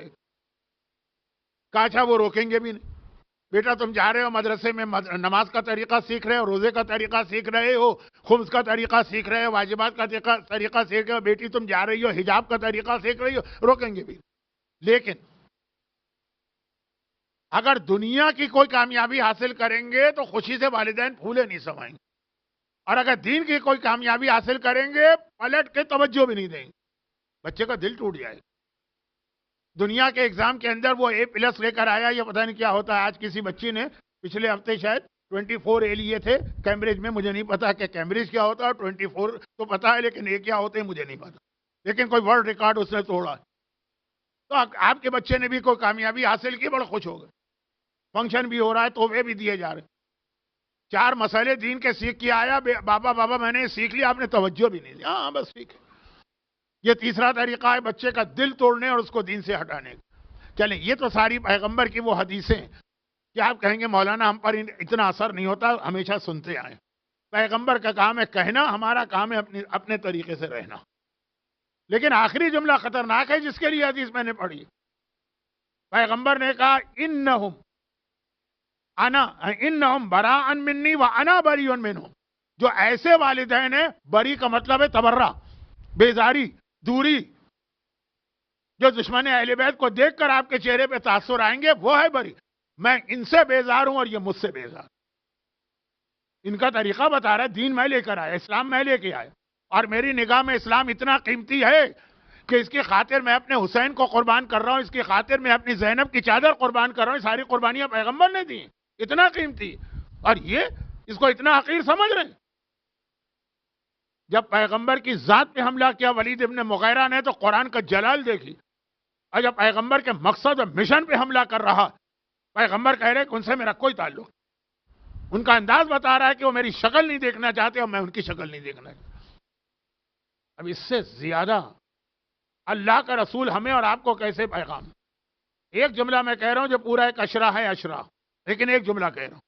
کہا اچھا وہ روکیں گے بھی نہیں. بیٹا تم جا رہے ہو مدرسے میں، نماز کا طریقہ سیکھ رہے ہو، روزے کا طریقہ سیکھ رہے ہو، خمس کا طریقہ سیکھ رہے ہو، واجبات کا طریقہ سیکھ رہے ہو. بیٹی تم جا رہی ہو، حجاب کا طریقہ سیکھ رہی ہو، روکیں گے بھی. لیکن اگر دنیا کی کوئی کامیابی حاصل کریں گے تو خوشی سے والدین پھولے نہیں سمائیں گے، اور اگر دین کی کوئی کامیابی حاصل کریں گے پلٹ کے توجہ بھی نہیں دیں گے. بچے کا دل ٹوٹ جائے. دنیا کے ایگزام کے اندر وہ A+ لے کر آیا، یہ پتہ نہیں کیا ہوتا ہے. آج کسی بچی نے پچھلے ہفتے شاید 24 A لیے تھے کیمبرج میں. مجھے نہیں پتا کہ کیمبرج کیا ہوتا ہے، 24 تو پتا ہے لیکن یہ کیا ہوتے ہیں مجھے نہیں پتا. لیکن کوئی ورلڈ ریکارڈ اس نے توڑا. تو آپ کے بچے نے بھی کوئی کامیابی حاصل کی، بڑا خوش ہو گئے. فنکشن بھی ہو رہا ہے، تحفے بھی دیے جا رہے ہیں. 4 مسئلے دین کے سیکھ کے آیا، بابا میں نے سیکھ لیا، آپ نے توجہ بھی نہیں دیا. ہاں بس ٹھیک ہے. یہ تیسرا طریقہ ہے بچے کا دل توڑنے اور اس کو دین سے ہٹانے کا. چلیں یہ تو ساری پیغمبر کی وہ حدیثیں کہ آپ کہیں گے مولانا ہم پر اتنا اثر نہیں ہوتا، ہمیشہ سنتے آئے. پیغمبر کا کام ہے کہنا، ہمارا کام ہے اپنے طریقے سے رہنا. لیکن آخری جملہ خطرناک ہے جس کے لیے حدیث میں نے پڑھی. پیغمبر نے کہا انہم براء منی وانا بریء منہم. جو ایسے والدین ہیں، بری کا مطلب ہے تبرہ، بیزاری، دوری. جو دشمن اہل بیت کو دیکھ کر آپ کے چہرے پہ تاثر آئیں گے وہ ہے بری. میں ان سے بیزار ہوں اور یہ مجھ سے بیزار. ان کا طریقہ بتا رہا ہے، دین میں لے کر آیا، اسلام میں لے کے آیا، اور میری نگاہ میں اسلام اتنا قیمتی ہے کہ اس کی خاطر میں اپنے حسین کو قربان کر رہا ہوں، اس کی خاطر میں اپنی زینب کی چادر قربان کر رہا ہوں. ساری قربانیاں پیغمبر نے دی. اتنا قیمتی، اور یہ اس کو اتنا حقیر سمجھ رہے ہیں. جب پیغمبر کی ذات پہ حملہ کیا ولید ابن مغیرہ نے تو قرآن کا جلال دیکھی. اور جب پیغمبر کے مقصد اور مشن پہ حملہ کر رہا، پیغمبر کہہ رہے کہ ان سے میرا کوئی تعلق. ان کا انداز بتا رہا ہے کہ وہ میری شکل نہیں دیکھنا چاہتے اور میں ان کی شکل نہیں دیکھنا چاہتا. اب اس سے زیادہ اللہ کا رسول ہمیں اور آپ کو کیسے پیغام. ایک جملہ میں کہہ رہا ہوں جو پورا ایک اشرا ہے، اشرا، لیکن ایک جملہ کہہ رہا ہوں.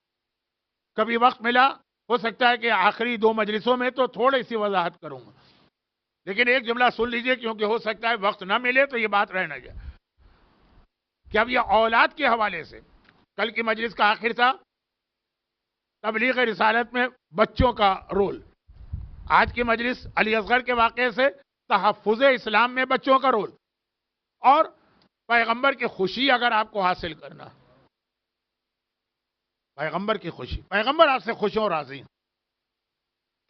کبھی وقت ملا ہو سکتا ہے کہ آخری 2 مجلسوں میں تو تھوڑی سی وضاحت کروں گا، لیکن ایک جملہ سن لیجئے کیونکہ ہو سکتا ہے وقت نہ ملے تو یہ بات رہ نہ جائے. کہ اب یہ اولاد کے حوالے سے کل کی مجلس کا آخر تھا تبلیغ رسالت میں بچوں کا رول. آج کی مجلس علی اصغر کے واقعے سے تحفظ اسلام میں بچوں کا رول، اور پیغمبر کی خوشی اگر آپ کو حاصل کرنا، پیغمبر کی خوشی، پیغمبر آپ سے خوش ہو راضی.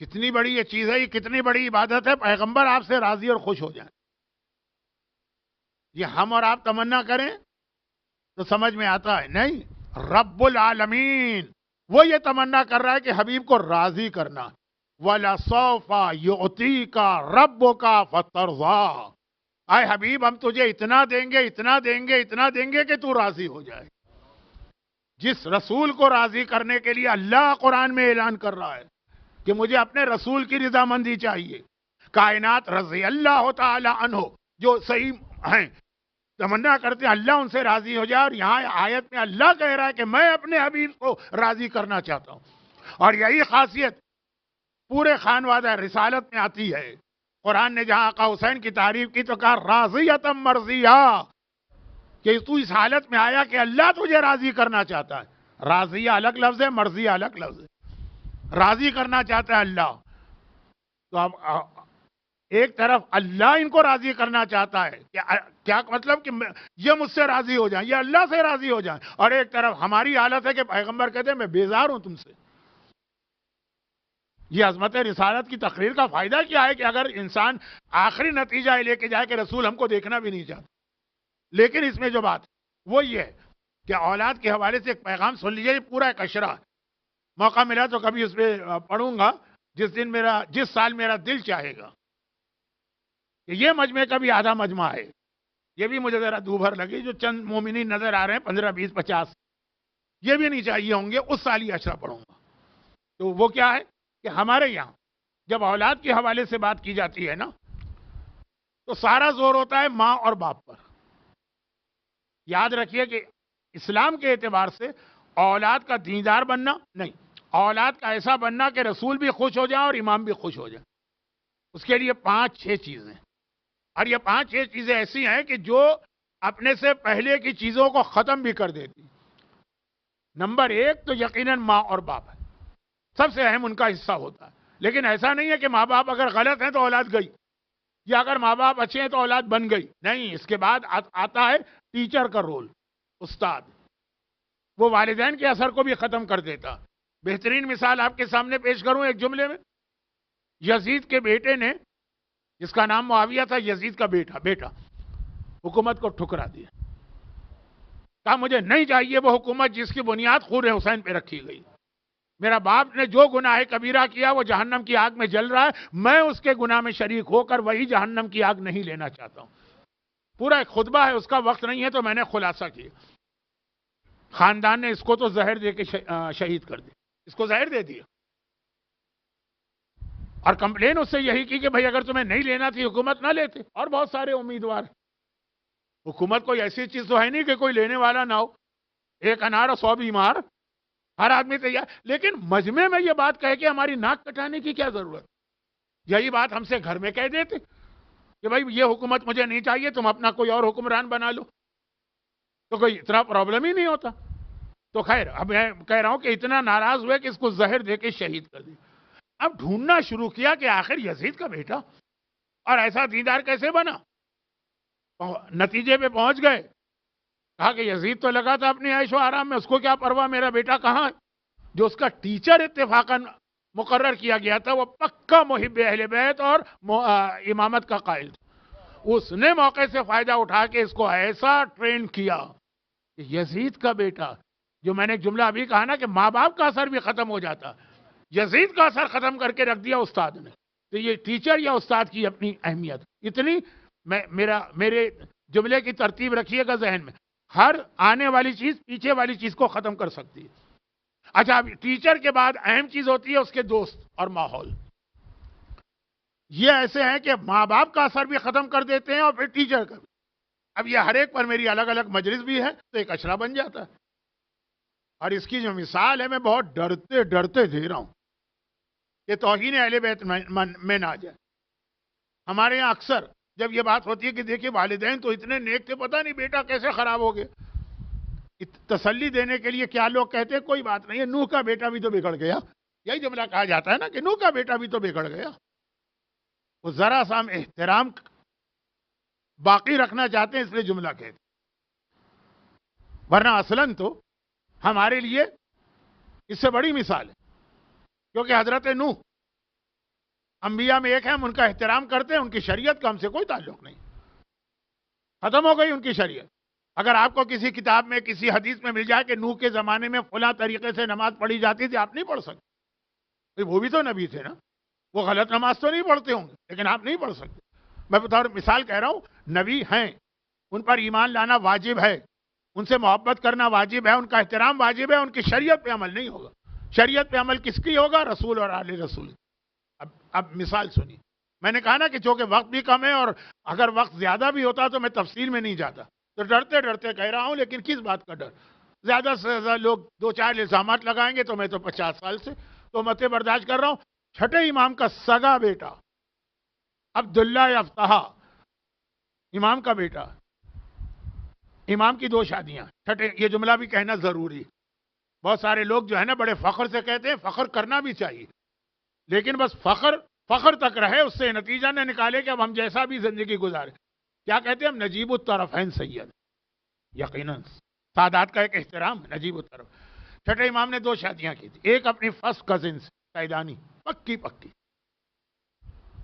کتنی بڑی یہ چیز ہے، یہ کتنی بڑی عبادت ہے، پیغمبر آپ سے راضی اور خوش ہو جائیں. یہ ہم اور آپ تمنا کریں تو سمجھ میں آتا ہے نہیں. رب العالمین وہ یہ تمنا کر رہا ہے کہ حبیب کو راضی کرنا. وَلَسَوْفَ يُعْطِيكَ رَبُّكَ فَتَرْضَىٰ. اے حبیب ہم تجھے اتنا دیں گے، اتنا دیں گے، اتنا دیں گے کہ تو راضی ہو جائے. جس رسول کو راضی کرنے کے لیے اللہ قرآن میں اعلان کر رہا ہے کہ مجھے اپنے رسول کی رضامندی چاہیے. کائنات رضی اللہ تعالی عنہ جو صحیح ہیں تمنا کرتے ہیں اللہ ان سے راضی ہو جائے. اور یہاں آیت میں اللہ کہہ رہا ہے کہ میں اپنے حبیب کو راضی کرنا چاہتا ہوں. اور یہی خاصیت پورے خانوادہ رسالت میں آتی ہے. قرآن نے جہاں آقا حسین کی تعریف کی تو کہا راضیۃ مرضیہ، کہ تو اس حالت میں آیا کہ اللہ تجھے راضی کرنا چاہتا ہے. راضیہ الگ لفظ ہے، مرضیہ الگ لفظ ہے. راضی کرنا چاہتا ہے اللہ. تو اب ایک طرف اللہ ان کو راضی کرنا چاہتا ہے، کیا مطلب کہ یہ مجھ سے راضی ہو جائیں، یہ اللہ سے راضی ہو جائیں. اور ایک طرف ہماری حالت ہے کہ پیغمبر کہتے ہیں میں بیزار ہوں تم سے. یہ عظمت رسالت کی تقریر کا فائدہ کیا ہے کہ اگر انسان آخری نتیجہ لے کے جائے کہ رسول ہم کو دیکھنا بھی نہیں چاہتا. لیکن اس میں جو بات وہ یہ ہے کہ اولاد کے حوالے سے ایک پیغام سن لیجیے. یہ پورا ایک اشرا. موقع ملا تو کبھی اس پہ پڑھوں گا جس سال میرا دل چاہے گا. کہ یہ مجمع کا بھی آدھا مجمع ہے. یہ بھی مجھے ذرا دوبھر لگی جو چند مومنین نظر آ رہے ہیں 15 20 50 یہ بھی نہیں چاہیے ہوں گے. اس سال یہ اشرا پڑھوں گا. تو وہ کیا ہے کہ ہمارے یہاں جب اولاد کے حوالے سے بات کی جاتی ہے نا تو سارا زور ہوتا ہے ماں اور باپ پر. یاد رکھیے کہ اسلام کے اعتبار سے اولاد کا دیندار بننا نہیں، اولاد کا ایسا بننا کہ رسول بھی خوش ہو جائیں اور امام بھی خوش ہو جائیں، اس کے لیے 5-6 چیزیں، اور یہ 5-6 چیزیں ایسی ہیں کہ جو اپنے سے پہلے کی چیزوں کو ختم بھی کر دیتی۔ نمبر 1 تو یقیناً ماں اور باپ ہے، سب سے اہم ان کا حصہ ہوتا ہے، لیکن ایسا نہیں ہے کہ ماں باپ اگر غلط ہیں تو اولاد گئی، یا اگر ماں باپ اچھے ہیں تو اولاد بن گئی، نہیں، اس کے بعد آتا ہے ٹیچر کا رول، استاد، وہ والدین کے اثر کو بھی ختم کر دیتا۔ بہترین مثال آپ کے سامنے پیش کروں ایک جملے میں، یزید کے بیٹے نے، جس کا نام معاویہ تھا، یزید کا بیٹا حکومت کو ٹھکرا دیا، کہا مجھے نہیں چاہیے وہ حکومت جس کی بنیاد خون حسین پہ رکھی گئی، میرا باپ نے جو گناہ کبیرہ کیا وہ جہنم کی آگ میں جل رہا ہے، میں اس کے گناہ میں شریک ہو کر وہی جہنم کی آگ نہیں لینا چاہتا ہوں۔ پورا ایک خطبہ ہے، اس کا وقت نہیں ہے تو میں نے خلاصہ کیا۔ خاندان نے اس کو تو زہر دے کے شہید کر دیا، اس کو زہر دے دیا، اور کمپلین اس سے یہی کی کہ بھائی اگر تمہیں نہیں لینا تھی حکومت نہ لیتے، اور بہت سارے امیدوار، حکومت کوئی ایسی چیز تو ہے نہیں کہ کوئی لینے والا نہ ہو، ایک انار اور 100 بیمار، ہر آدمی تیار، لیکن مجمع میں یہ بات کہہ کے ہماری ناک کٹانے کی کیا ضرورت؟ یہی بات ہم سے گھر میں کہہ دیتے کہ بھائی یہ حکومت مجھے نہیں چاہیے، تم اپنا کوئی اور حکمران بنا لو، تو کوئی اتنا پرابلم ہی نہیں ہوتا۔ تو خیر، اب میں کہہ رہا ہوں کہ اتنا ناراض ہوئے کہ اس کو زہر دے کے شہید کر دیا۔ اب ڈھونڈنا شروع کیا کہ آخر یزید کا بیٹا اور ایسا دیندار کیسے بنا، نتیجے پہ پہنچ گئے، کہا کہ یزید تو لگا تھا اپنی عیش و آرام میں، اس کو کیا پرواہ میرا بیٹا کہاں ہے۔ جو اس کا ٹیچر اتفاقاً مقرر کیا گیا تھا وہ پکا محب اہل بیت اور امامت کا قائل تھا، اس نے موقع سے فائدہ اٹھا کے اس کو ایسا ٹرین کیا کہ یزید کا بیٹا، جو میں نے ایک جملہ ابھی کہا نا کہ ماں باپ کا اثر بھی ختم ہو جاتا، یزید کا اثر ختم کر کے رکھ دیا استاد نے۔ تو یہ ٹیچر یا استاد کی اپنی اہمیت اتنی، میرے جملے کی ترتیب رکھیے گا ذہن میں، ہر آنے والی چیز پیچھے والی چیز کو ختم کر سکتی ہے۔ اچھا، اب ٹیچر کے بعد اہم چیز ہوتی ہے اس کے دوست اور ماحول۔ یہ ایسے ہیں کہ ماں باپ کا اثر بھی ختم کر دیتے ہیں اور پھر ٹیچر کا بھی۔ اب یہ ہر ایک پر میری الگ الگ مجلس بھی ہے تو ایک اشرا بن جاتا ہے، اور اس کی جو مثال ہے میں بہت ڈرتے ڈرتے دے رہا ہوں کہ توہین اہل بیت میں نہ جائے۔ ہمارے یہاں اکثر جب یہ بات ہوتی ہے کہ دیکھیے والدین تو اتنے نیک تھے، پتہ نہیں بیٹا کیسے خراب ہو گئے، تسلی دینے کے لیے کیا لوگ کہتے ہیں کوئی بات نہیں ہے، نوح کا بیٹا بھی تو بگڑ گیا، یہی جملہ کہا جاتا ہے نا کہ نوح کا بیٹا بھی تو بگڑ گیا۔ وہ ذرا سا ہم احترام باقی رکھنا چاہتے ہیں اس لیے جملہ کہتے ہیں، ورنہ اصلاً تو ہمارے لیے اس سے بڑی مثال ہے، کیونکہ حضرت نوح انبیاء میں ایک ہے، ہم ان کا احترام کرتے ہیں، ان کی شریعت کا ہم سے کوئی تعلق نہیں، ختم ہو گئی ان کی شریعت۔ اگر آپ کو کسی کتاب میں کسی حدیث میں مل جائے کہ نوح کے زمانے میں فلاں طریقے سے نماز پڑھی جاتی تھی، آپ نہیں پڑھ سکتے، وہ بھی تو نبی تھے نا، وہ غلط نماز تو نہیں پڑھتے ہوں گے، لیکن آپ نہیں پڑھ سکتے۔ میں بطور مثال کہہ رہا ہوں، نبی ہیں، ان پر ایمان لانا واجب ہے، ان سے محبت کرنا واجب ہے، ان کا احترام واجب ہے، ان کی شریعت پہ عمل نہیں ہوگا۔ شریعت پہ عمل کس کی ہوگا؟ رسول اور آل رسول۔ اب مثال سنی، میں نے کہا نا کہ چونکہ وقت بھی کم ہے اور اگر وقت زیادہ بھی ہوتا تو میں تفصیل میں نہیں جاتا، تو ڈرتے ڈرتے کہہ رہا ہوں، لیکن کس بات کا ڈر؟ زیادہ سے زیادہ لوگ 2-4 الزامات لگائیں گے تو میں تو 50 سال سے تو متے برداشت کر رہا ہوں۔ چھٹے امام کا سگا بیٹا عبداللہ افتہا، امام کا بیٹا، امام کی 2 شادیاں، چھٹے، یہ جملہ بھی کہنا ضروری۔ بہت سارے لوگ جو ہے نا بڑے فخر سے کہتے ہیں، فخر کرنا بھی چاہیے، لیکن بس فخر تک رہے، اس سے نتیجہ نہ نکالے کہ اب ہم جیسا بھی زندگی گزارے۔ کیا کہتے ہیں ہم؟ نجیب الطرفین سید، یقیناً سادات کا ایک احترام ہے، نجیب الطرف۔ چھٹے امام نے 2 شادیاں کی تھی، ایک اپنی فرسٹ کزن سے، سیدانی، پکی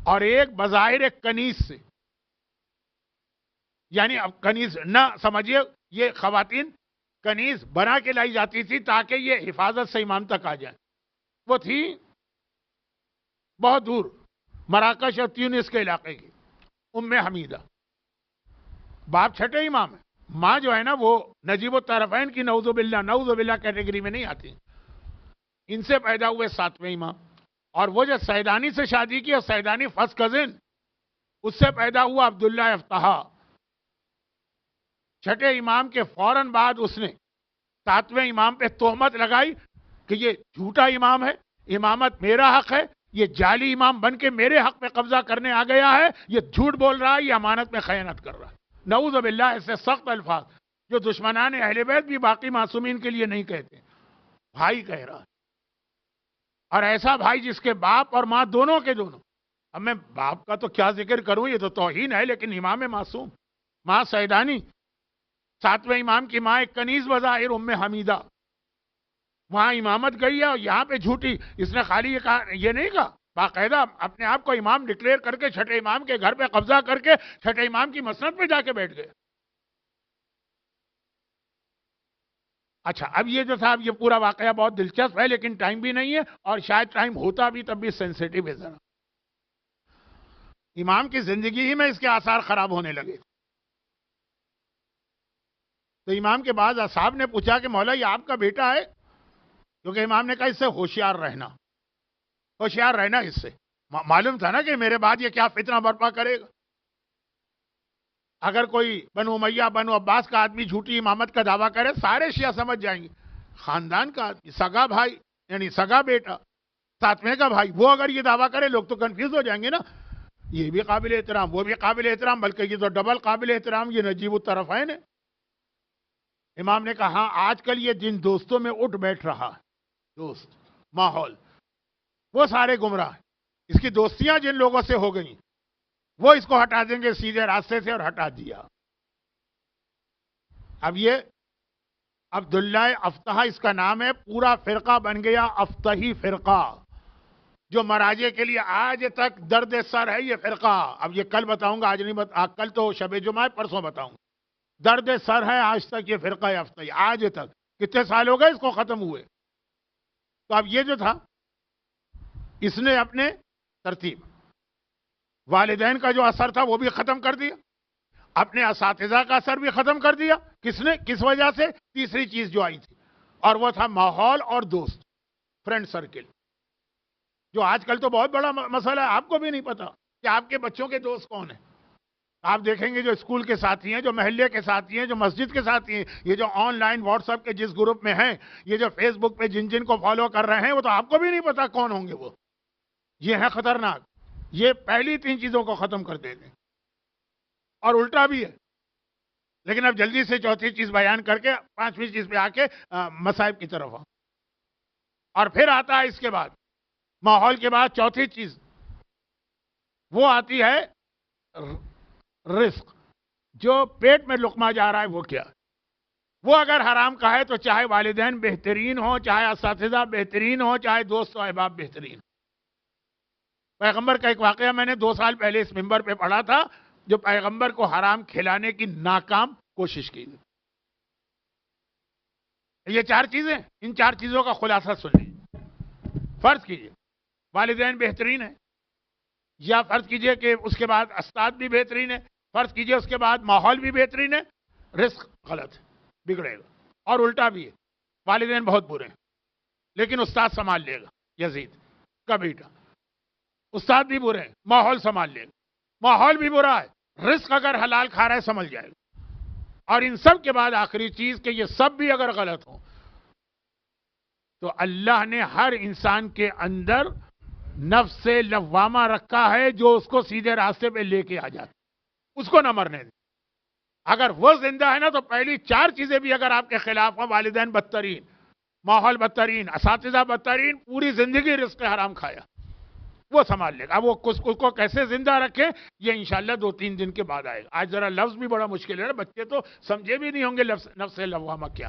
اور ایک بظاہر ایک کنیز سے، یعنی اب کنیز نہ سمجھیے، یہ خواتین کنیز بنا کے لائی جاتی تھی تاکہ یہ حفاظت سے امام تک آ جائیں۔ وہ تھی بہت دور، مراکش اور تیونس کے علاقے کی، ام حمیدہ۔ باپ چھٹے امام ہے، ماں جو ہے نا وہ نجیب الطرفین کی نعوذ باللہ کیٹیگری میں نہیں آتی، ان سے پیدا ہوئے 7ویں امام۔ اور وہ جو سیدانی سے شادی کی، اور سیدانی فرسٹ کزن، اس سے پیدا ہوا عبداللہ افتہا۔ چھٹے امام کے فوراً بعد اس نے ساتویں امام پہ تہمت لگائی کہ یہ جھوٹا امام ہے، امامت میرا حق ہے، یہ جعلی امام بن کے میرے حق پہ قبضہ کرنے آ گیا ہے، یہ جھوٹ بول رہا ہے، یہ امانت میں خیانت کر رہا ہے. نعوذ باللہ، ایسے سخت الفاظ جو دشمنان اہل بیت بھی باقی معصومین کے لیے نہیں کہتے. بھائی کہہ رہا ہے، اور ایسا بھائی جس کے باپ اور ماں دونوں کے دونوں. اب میں باپ کا تو کیا ذکر کروں، یہ تو توہین ہے، لیکن امام معصوم، ماں سیدانی، ساتویں امام کی ماں ایک کنیز بظاہر ام حمیدہ، وہاں امامت گئی ہے اور یہاں پہ جھوٹی. اس نے خالی یہ کہا، یہ نہیں کہا، باقاعدہ اپنے آپ کو امام ڈکلیئر کر کے چھٹے امام کے گھر پہ قبضہ کر کے چھٹے امام کی مسند پہ جا کے بیٹھ گئے. اچھا، اب یہ جو تھا، اب یہ پورا واقعہ بہت دلچسپ ہے، لیکن ٹائم بھی نہیں ہے، اور شاید ٹائم ہوتا بھی تب بھی سینسیٹیو ہے ذرا. امام کی زندگی ہی میں اس کے آثار خراب ہونے لگے. تو امام کے بعد اصحاب نے پوچھا کہ مولا یہ آپ کا بیٹا ہے؟ کیونکہ امام نے کہا اس سے ہوشیار رہنا، ہوشیار رہنا اس سے. معلوم تھا نا کہ میرے بعد یہ کیا فتنہ برپا کرے گا. اگر کوئی بنو امیہ بنو عباس کا آدمی جھوٹی امامت کا دعویٰ کرے، سارے شیعہ سمجھ جائیں گے. خاندان کا آدمی، سگا بھائی، یعنی سگا بیٹا، ساتویں کا بھائی، وہ اگر یہ دعویٰ کرے، لوگ تو کنفیوز ہو جائیں گے نا. یہ بھی قابل احترام، وہ بھی قابل احترام، بلکہ یہ تو ڈبل قابل احترام، یہ نجیب الطرفین ہے. امام نے کہا ہاں، آج کل یہ جن دوستوں میں اٹھ بیٹھ رہا ہے، دوست، ماحول، وہ سارے گمراہ ہیں. اس کی دوستیاں جن لوگوں سے ہو گئیں، وہ اس کو ہٹا دیں گے سیدھے راستے سے، اور ہٹا دیا. اب یہ عبداللہ افتح اس کا نام ہے، پورا فرقہ بن گیا افتحی فرقہ، جو مراجع کے لیے آج تک درد سر ہے یہ فرقہ. اب یہ کل بتاؤں گا، آج نہیں کل تو شب جمعہ ہے، پرسوں بتاؤں گا. درد سر ہے آج تک یہ فرقہ افتحی، آج تک. کتنے سال ہو گئے اس کو ختم ہوئے. تو اب یہ جو تھا، اس نے اپنے ترتیب، والدین کا جو اثر تھا وہ بھی ختم کر دیا، اپنے اساتذہ کا اثر بھی ختم کر دیا. کس نے، کس وجہ سے؟ تیسری چیز جو آئی تھی، اور وہ تھا ماحول اور دوست، فرینڈ سرکل، جو آج کل تو بہت بڑا مسئلہ ہے. آپ کو بھی نہیں پتا کہ آپ کے بچوں کے دوست کون ہیں. آپ دیکھیں گے جو اسکول کے ساتھی ہیں، جو محلے کے ساتھی ہیں، جو مسجد کے ساتھی ہیں، یہ جو آن لائن واٹس ایپ کے جس گروپ میں ہیں، یہ جو فیس بک پہ جن جن کو فالو کر رہے ہیں، وہ تو آپ کو بھی نہیں پتا کون ہوں گے وہ. یہ ہے خطرناک. یہ پہلی تین چیزوں کو ختم کر دے دیں، اور الٹا بھی ہے. لیکن اب جلدی سے چوتھی چیز بیان کر کے پانچویں چیز پہ آ کے مصائب کی طرف آؤ. اور پھر آتا ہے اس کے بعد، ماحول کے بعد چوتھی چیز وہ آتی ہے رزق. جو پیٹ میں لقمہ جا رہا ہے وہ کیا؟ وہ اگر حرام کا ہے تو چاہے والدین بہترین ہوں، چاہے اساتذہ بہترین ہوں، چاہے دوست و احباب بہترین. پیغمبر کا ایک واقعہ میں نے 2 سال پہلے اس ممبر پہ پڑھا تھا، جو پیغمبر کو حرام کھلانے کی ناکام کوشش کی. یہ 4 چیزیں، ان 4 چیزوں کا خلاصہ سنیں. فرض کیجئے والدین بہترین ہیں، یا فرض کیجئے کہ اس کے بعد استاد بھی بہترین ہے، فرض کیجئے اس کے بعد ماحول بھی بہترین ہے، رزق غلط ہے، بگڑے گا. اور الٹا بھی ہے، والدین بہت برے ہیں لیکن استاد سنبھال لے گا، یزید کا بیٹا. استاد بھی برے ہیں، ماحول سنبھال لے گا. ماحول بھی برا ہے، رزق اگر حلال کھا رہا ہے سنبھل جائے گا. اور ان سب کے بعد آخری چیز کہ یہ سب بھی اگر غلط ہوں تو اللہ نے ہر انسان کے اندر نفس سے لوامہ رکھا ہے، جو اس کو سیدھے راستے پہ لے کے آ جاتا، اس کو نہ مرنے دیں. اگر وہ زندہ ہے نا تو پہلی 4 چیزیں بھی اگر آپ کے خلاف ہیں، والدین بدترین، ماحول بدترین، اساتذہ بدترین، پوری زندگی رزق حرام کھایا، وہ سنبھال لے گا. اب وہ اس کو کیسے زندہ رکھے، یہ انشاءاللہ 2-3 دن کے بعد آئے گا. آج ذرا لفظ بھی بڑا مشکل ہے نا، بچے تو سمجھے بھی نہیں ہوں گے نفس لوامہ کیا.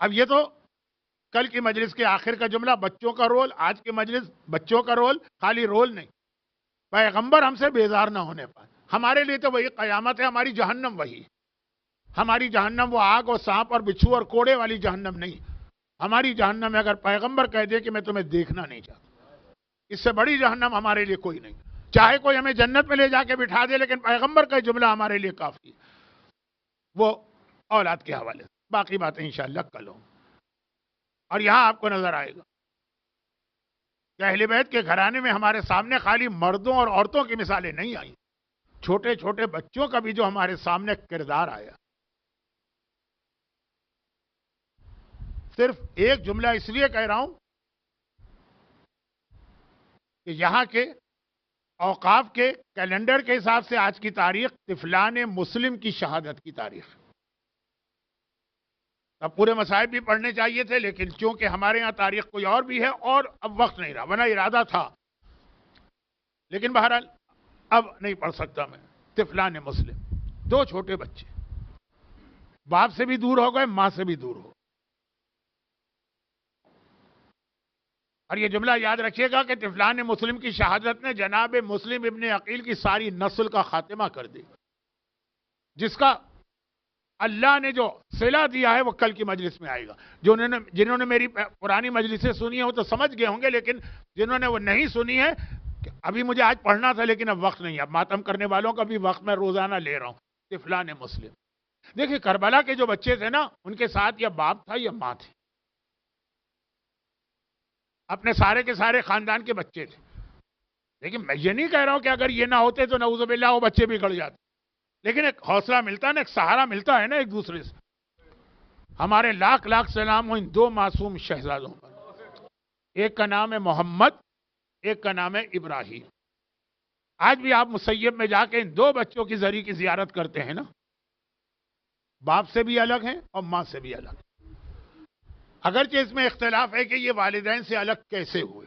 اب یہ تو کل کی مجلس کے آخر کا جملہ، بچوں کا رول. آج کی مجلس بچوں کا رول، خالی رول نہیں، پیغمبر ہم سے بیزار نہ ہونے پائے. ہمارے لیے تو وہی قیامت ہے، ہماری جہنم وہی. ہماری جہنم وہ آگ اور سانپ اور بچھو اور کوڑے والی جہنم نہیں. ہماری جہنم ہے اگر پیغمبر کہہ دے کہ میں تمہیں دیکھنا نہیں چاہتا. اس سے بڑی جہنم ہمارے لیے کوئی نہیں. چاہے کوئی ہمیں جنت میں لے جا کے بٹھا دے، لیکن پیغمبر کا جملہ ہمارے لیے کافی ہے. وہ اولاد کے حوالے سے. باقی باتیں انشاءاللہ کل ہوں. اور یہاں آپ کو نظر آئے گا کہ اہل بیت کے گھرانے میں ہمارے سامنے خالی مردوں اور عورتوں کی مثالیں نہیں آئیں، چھوٹے چھوٹے بچوں کا بھی جو ہمارے سامنے کردار آیا. صرف ایک جملہ اس لیے کہہ رہا ہوں کہ یہاں کے اوقاف کے کیلنڈر کے حساب سے آج کی تاریخ طفلان مسلم کی شہادت کی تاریخ. اب پورے مصائب بھی پڑھنے چاہیے تھے، لیکن چونکہ ہمارے ہاں تاریخ کوئی اور بھی ہے اور اب وقت نہیں رہا، ورنہ ارادہ تھا، لیکن بہرحال اب نہیں پڑھ سکتا میں. طفلان مسلم، دو چھوٹے بچے، باپ سے بھی دور ہو گئے، ماں سے بھی دور ہو. اور یہ جملہ یاد رکھیے گا کہ طفلان مسلم کی شہادت نے جناب مسلم ابن عقیل کی ساری نسل کا خاتمہ کر دی، جس کا اللہ نے جو صلہ دیا ہے وہ کل کی مجلس میں آئے گا. جنہوں نے میری پرانی مجلسیں سنی ہیں وہ تو سمجھ گئے ہوں گے، لیکن جنہوں نے وہ نہیں سنی ہے، ابھی مجھے آج پڑھنا تھا لیکن اب وقت نہیں ہے. اب ماتم کرنے والوں کا بھی وقت میں روزانہ لے رہا ہوں. طفلان مسلم، دیکھیں کربلا کے جو بچے تھے نا، ان کے ساتھ یا باپ تھا یا ماں تھی، اپنے سارے کے سارے خاندان کے بچے تھے. لیکن میں یہ نہیں کہہ رہا ہوں کہ اگر یہ نہ ہوتے تو نعوذ باللہ وہ بچے بھی گڑ جاتے، لیکن ایک حوصلہ ملتا ہے نا، ایک سہارا ملتا ہے نا ایک دوسرے سے. ہمارے لاکھ لاکھ سلام ہو ان دو معصوم شہزادوں پر. ایک کا نام ہے محمد، ایک کا نام ہے ابراہیم. آج بھی آپ مسیب میں جا کے ان دو بچوں کی زری کی زیارت کرتے ہیں نا، باپ سے بھی الگ ہیں اور ماں سے بھی الگ. اگرچہ اس میں اختلاف ہے کہ یہ والدین سے الگ کیسے ہوئے.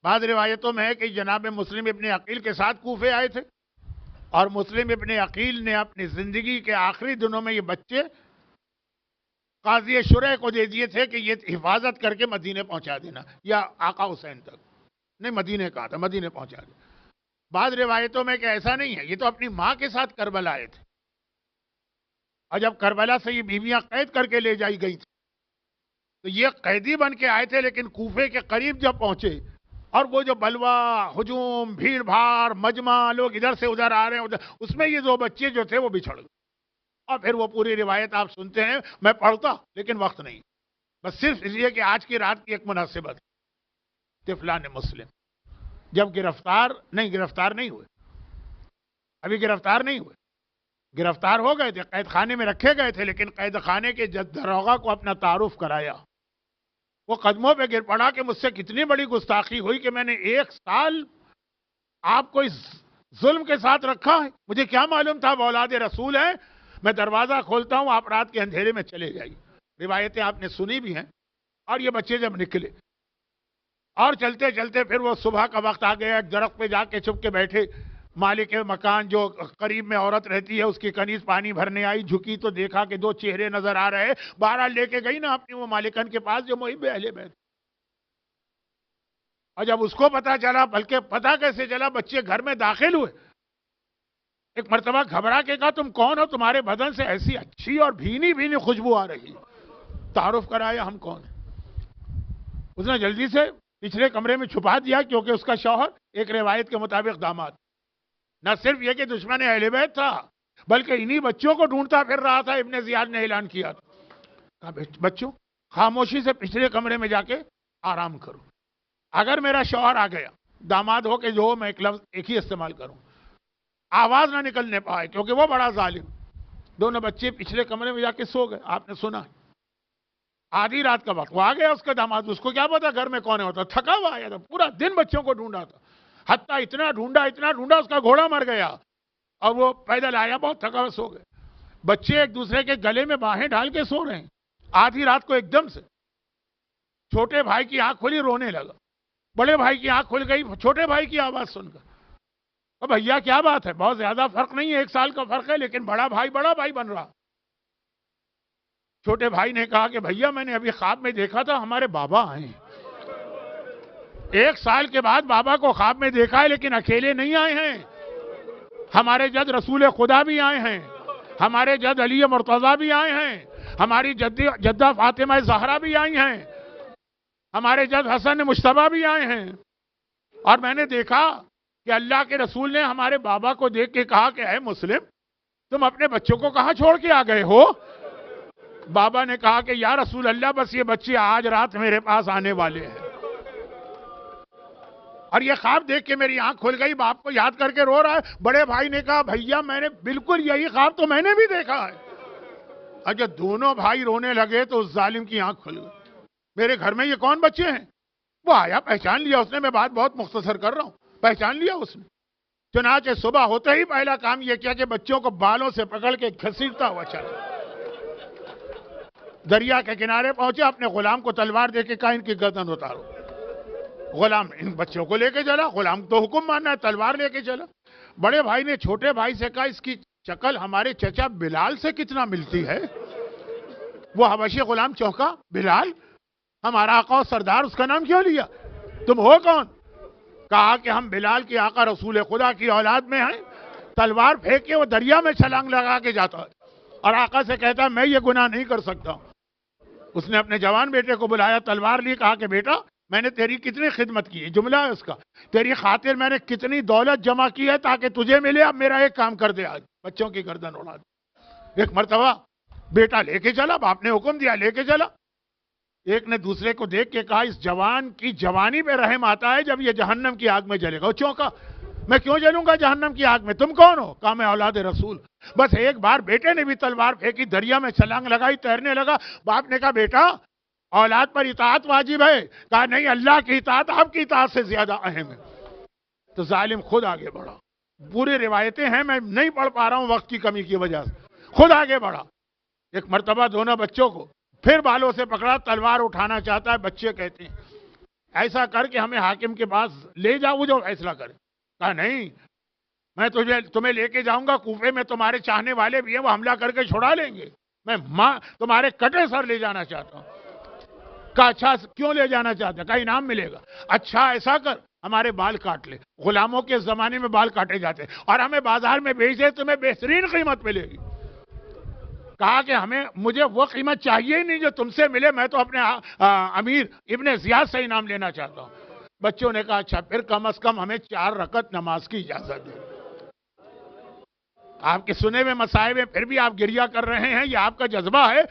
بعض روایتوں میں ہے کہ جناب مسلم ابن عقیل کے ساتھ کوفے آئے تھے، اور مسلم ابن عقیل نے اپنی زندگی کے آخری دنوں میں یہ بچے قاضی شرح کو دے دیے تھے کہ یہ حفاظت کر کے مدینے پہنچا دینا، یا آقا حسین تک نہیں، مدینے کہا تھا، مدینے پہنچا دیا. بعض روایتوں میں کہ ایسا نہیں ہے، یہ تو اپنی ماں کے ساتھ کربلا آئے تھے، اور جب کربلا سے یہ بیویاں قید کر کے لے جائی گئی تھی تو یہ قیدی بن کے آئے تھے. لیکن کوفے کے قریب جب پہنچے اور وہ جو بلوا، ہجوم، بھیڑ بھاڑ، مجمع، لوگ ادھر سے ادھر آ رہے ہیں ادھر، اس میں یہ دو بچے جو تھے وہ بچھڑ گئے. اور پھر وہ پوری روایت آپ سنتے ہیں، میں پڑھتا لیکن وقت نہیں، بس صرف اس لیے کہ آج کی رات کی ایک مناسبت. طفلان مسلم جب گرفتار نہیں ہوئے، ابھی گرفتار نہیں ہوئے، گرفتار ہو گئے تھے، قید خانے میں رکھے گئے تھے، لیکن قید خانے کے داروغہ کو اپنا تعارف کرایا. وہ قدموں پہ گر پڑا کہ مجھ سے کتنی بڑی گستاخی ہوئی کہ میں نے 1 سال آپ کو اس ظلم کے ساتھ رکھا ہے. مجھے کیا معلوم تھا وہ اولاد رسول ہے. میں دروازہ کھولتا ہوں، آپ رات کے اندھیرے میں چلے جائیے. روایتیں آپ نے سنی بھی ہیں. اور یہ بچے جب نکلے اور چلتے چلتے پھر وہ صبح کا وقت آ گیا، ایک درخت پہ جا کے چھپ کے بیٹھے. مالک مکان جو قریب میں عورت رہتی ہے، اس کی کنیز پانی بھرنے آئی، جھکی تو دیکھا کہ 2 چہرے نظر آ رہے. بہرحال لے کے گئی نا اپنی وہ مالکن کے پاس جو محب اہل بیت. اور جب اس کو پتا چلا، بلکہ پتا کیسے چلا، بچے گھر میں داخل ہوئے، ایک مرتبہ گھبرا کے کہا تم کون ہو، تمہارے بدن سے ایسی اچھی اور بھینی بھینی خوشبو آ رہی. تعارف کرایا ہم کون ہیں. اس نے جلدی سے پچھلے کمرے میں چھپا دیا، کیونکہ اس کا شوہر ایک روایت کے مطابق داماد نہ صرف یہ کہ دشمن اہل بیت تھا، بلکہ انہی بچوں کو ڈھونڈتا پھر رہا تھا. ابن زیاد نے اعلان کیا تھا، بچوں خاموشی سے پچھلے کمرے میں جا کے آرام کرو. اگر میرا شوہر آ گیا، داماد ہو کے جو میں ایک لفظ ایک ہی استعمال کروں، آواز نہ نکلنے پائے، کیونکہ وہ بڑا ظالم. دونوں بچے پچھلے کمرے میں جا کے سو گئے. آپ نے سنا آدھی رات کا وقت، وہ آ گیا اس کا داماد، اس کو کیا پتا گھر میں کون ہوتا، تھکا ہوا آیا تھا، پورا دن بچوں کو ڈھونڈا تھا، حتیٰ اتنا ڈھونڈا اس کا گھوڑا مر گیا اور وہ پیدل آیا، بہت تھکا ہوا، سو گئے. بچے ایک دوسرے کے گلے میں باہیں ڈال کے سو رہے ہیں. آدھی رات کو ایک دم سے چھوٹے بھائی کی آنکھ کھلی، رونے لگا. بڑے بھائی کی آنکھ کھل گئی چھوٹے بھائی کی آواز سن کر. بھیا کیا بات ہے، بہت زیادہ فرق نہیں ہے، 1 سال کا فرق ہے، لیکن بڑا بھائی بن رہا. چھوٹے بھائی نے کہا کہ بھیا میں نے ابھی خواب میں دیکھا تھا ہمارے بابا آئے ہیں. 1 سال کے بعد بابا کو خواب میں دیکھا ہے، لیکن اکیلے نہیں آئے ہیں، ہمارے جد رسول خدا بھی آئے ہیں، ہمارے جد علی مرتضیٰ بھی آئے ہیں، ہماری جدہ فاطمہ زہرا بھی آئی ہیں، ہمارے جد حسن مجتبیٰ بھی آئے ہیں. اور میں نے دیکھا کہ اللہ کے رسول نے ہمارے بابا کو دیکھ کے کہا کہ اے مسلم، تم اپنے بچوں کو کہاں چھوڑ کے آ گئے ہو؟ بابا نے کہا کہ یا رسول اللہ، بس یہ بچے آج رات میرے پاس آنے والے ہیں. اور یہ خواب دیکھ کے میری آنکھ کھل گئی، باپ کو یاد کر کے رو رہا ہے۔ بڑے بھائی نے کہا بھیا میں نے بالکل یہی خواب تو میں نے بھی دیکھا ہے۔ اور جب دونوں بھائی رونے لگے تو اس ظالم کی آنکھ کھل گئی، میرے گھر میں یہ کون بچے ہیں؟ وہ آیا، پہچان لیا اس نے، میں بات بہت مختصر کر رہا ہوں، پہچان لیا اس نے۔ چنانچہ صبح ہوتے ہی پہلا کام یہ کیا کہ بچوں کو بالوں سے پکڑ کے گھسیٹتا ہوا چلا، دریا کے کنارے پہنچا، اپنے غلام کو تلوار دے کے کہا ان کی گردن اتارو۔ غلام ان بچوں کو لے کے چلا، غلام تو حکم ماننا ہے، تلوار لے کے چلا۔ بڑے بھائی نے چھوٹے بھائی سے کہا اس کی شکل ہمارے چچا بلال سے کتنا ملتی ہے۔ وہ حبشی غلام چونکا، بلال ہمارا آقا و سردار، اس کا نام کیوں لیا؟ تم ہو کون؟ کہا کہ ہم بلال کی آقا رسول خدا کی اولاد میں ہیں۔ تلوار پھینک کے وہ دریا میں چھلانگ لگا کے جاتا ہے اور آقا سے کہتا ہے میں یہ گناہ نہیں کر سکتا۔ اس نے اپنے جوان بیٹے کو بلایا، تلوار لی، کہا کہ بیٹا میں نے تیری کتنی خدمت کی ہے، جملہ ہے اس کا، تیری خاطر میں نے کتنی دولت جمع کی ہے تاکہ تجھے ملے، اب میرا ایک کام کر دے، آج بچوں کی گردن اڑا دے۔ ایک مرتبہ بیٹا لے کے چلا، باپ نے حکم دیا لے کے چلا۔ ایک نے دوسرے کو دیکھ کے کہا اس جوان کی جوانی پہ رحم آتا ہے جب یہ جہنم کی آگ میں جلے گا۔ وہ چونکا، میں کیوں جلوں گا جہنم کی آگ میں؟ تم کون ہو؟ کہا میں اولاد رسول۔ بس ایک بار بیٹے نے بھی تلوار پھینکی، دریا میں چھلانگ لگائی، تیرنے لگا۔ باپ نے کہا بیٹا اولاد پر اطاعت واجب ہے۔ کہا نہیں، اللہ کی اطاعت آپ کی اطاعت سے زیادہ اہم ہے۔ تو ظالم خود آگے بڑھا، پوری روایتیں ہیں میں نہیں پڑھ پا رہا ہوں وقت کی کمی کی وجہ سے، خود آگے بڑھا۔ ایک مرتبہ دونوں بچوں کو پھر بالوں سے پکڑا، تلوار اٹھانا چاہتا ہے، بچے کہتے ہیں ایسا کر کے ہمیں حاکم کے پاس لے جاؤ، وہ جو فیصلہ کرے۔ کہا نہیں، میں تمہیں لے کے جاؤں گا کوفے میں، تمہارے چاہنے والے بھی ہیں، وہ حملہ کر کے چھڑا لیں گے، میں تمہارے کٹے سر لے جانا چاہتا ہوں۔ کہا اچھا کیوں لے جانا چاہتا ہے؟ کہا انعام ملے گا۔ اچھا ایسا کر ہمارے بال کاٹ لے، غلاموں کے زمانے میں بال کاٹے جاتے اور ہمیں بازار میں بیچ دے، تمہیں بہترین قیمت ملے گی۔ کہا کہ مجھے وہ قیمت چاہیے ہی نہیں جو تم سے ملے، میں تو اپنے امیر ابن زیاد سے انعام لینا چاہتا ہوں۔ بچوں نے کہا اچھا پھر کم از کم ہمیں 4 رکعت نماز کی اجازت دے۔ آپ کے سنے ہوئے مصائب میں پھر بھی آپ گریہ کر رہے ہیں، یہ آپ کا جذبہ ہے۔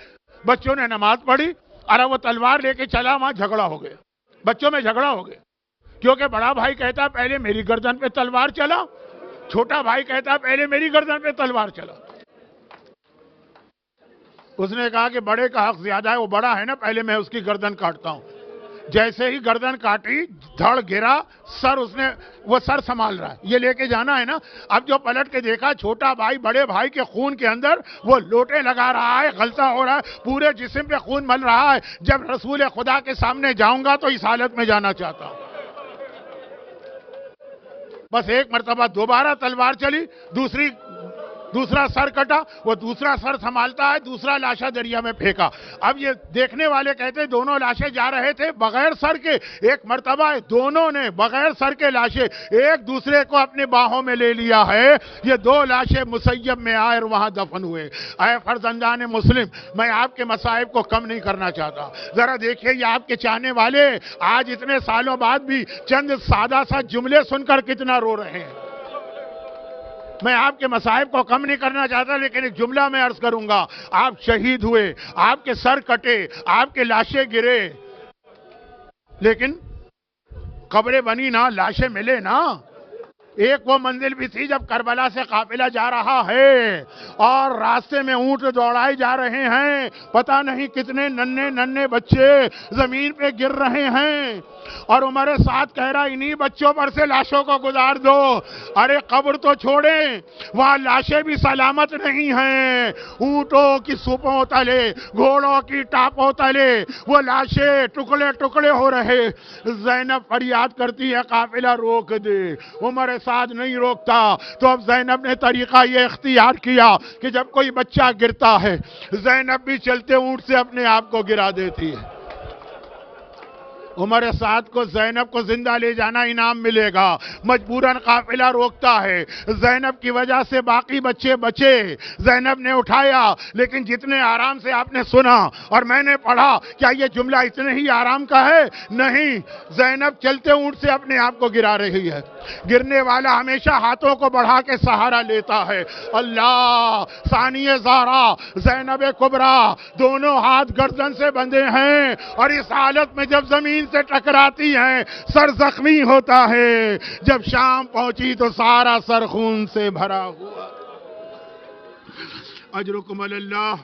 بچوں نے نماز پڑھی اور وہ تلوار لے کے چلا، وہاں جھگڑا ہو گیا، بچوں میں جھگڑا ہو گیا، کیونکہ بڑا بھائی کہتا پہلے میری گردن پہ تلوار چلا، چھوٹا بھائی کہتا پہلے میری گردن پہ تلوار چلا۔ اس نے کہا کہ بڑے کا حق زیادہ ہے، وہ بڑا ہے نا، پہلے میں اس کی گردن کاٹتا ہوں۔ جیسے ہی گردن کاٹی، دھڑ گرا، سر اس نے، وہ سر سنبھال رہا ہے، یہ لے کے جانا ہے نا۔ اب جو پلٹ کے دیکھا، چھوٹا بھائی بڑے بھائی کے خون کے اندر وہ لوٹے لگا رہا ہے، غلطہ ہو رہا ہے، پورے جسم پہ خون مل رہا ہے۔ جب رسول خدا کے سامنے جاؤں گا تو اس حالت میں جانا چاہتا ہوں۔ بس ایک مرتبہ دوبارہ تلوار چلی، دوسرا سر کٹا، وہ دوسرا سر سنبھالتا ہے، دوسرا لاشا دریا میں پھینکا۔ اب یہ دیکھنے والے کہتے دونوں لاشیں جا رہے تھے بغیر سر کے، ایک مرتبہ دونوں نے بغیر سر کے لاشیں ایک دوسرے کو اپنے باہوں میں لے لیا ہے۔ یہ 2 لاشیں مسیب میں آئے اور وہاں دفن ہوئے۔ اے فرزندان مسلم، میں آپ کے مصائب کو کم نہیں کرنا چاہتا، ذرا دیکھیے یہ آپ کے چاہنے والے آج اتنے سالوں بعد بھی چند سادہ سا جملے سن کر کتنا رو رہے ہیں۔ میں آپ کے مصائب کو کم نہیں کرنا چاہتا، لیکن ایک جملہ میں عرض کروں گا، آپ شہید ہوئے، آپ کے سر کٹے، آپ کے لاشیں گرے، لیکن قبریں بنی نا، لاشیں ملے نا۔ ایک وہ منزل بھی تھی جب کربلا سے قافلہ جا رہا ہے اور راستے میں اونٹ دوڑائے جا رہے ہیں، پتہ نہیں کتنے ننھے بچے زمین پہ گر رہے ہیں، اور عمر سعد کہہ رہا انہی بچوں پر سے لاشوں کو گزار دو۔ ارے قبر تو چھوڑیں، وہاں لاشیں بھی سلامت نہیں ہیں، اونٹوں کی سوپوں تلے، گھوڑوں کی ٹاپوں تلے وہ لاشیں ٹکڑے ٹکڑے ہو رہے۔ زینب فریاد کرتی ہے قافلہ روک دے، عمر سعد نہیں روکتا۔ تو اب زینب نے طریقہ یہ اختیار کیا کہ جب کوئی بچہ گرتا ہے، زینب بھی چلتے اونٹ سے اپنے آپ کو گرا دیتی ہے۔ عمر سعد کو زینب کو زندہ لے جانا انعام ملے گا، مجبوراً قافلہ روکتا ہے، زینب کی وجہ سے باقی بچے بچے، زینب نے اٹھایا، لیکن جتنے آرام سے آپ نے سنا اور میں نے پڑھا، کیا یہ جملہ اتنے ہی آرام کا ہے؟ نہیں، زینب چلتے اونٹ سے اپنے آپ کو گرا رہی ہے۔ گرنے والا ہمیشہ ہاتھوں کو بڑھا کے سہارا لیتا ہے۔ اللہ، ثانیہ زہرا، زینب کبریٰ، دونوں ہاتھ گردن سے بندھے ہیں، اور اس حالت میں جب زمین سے ٹکراتی ہیں سر زخمی ہوتا ہے، جب شام پہنچی تو سارا سر خون سے بھرا ہوا۔ اجرکم اللہ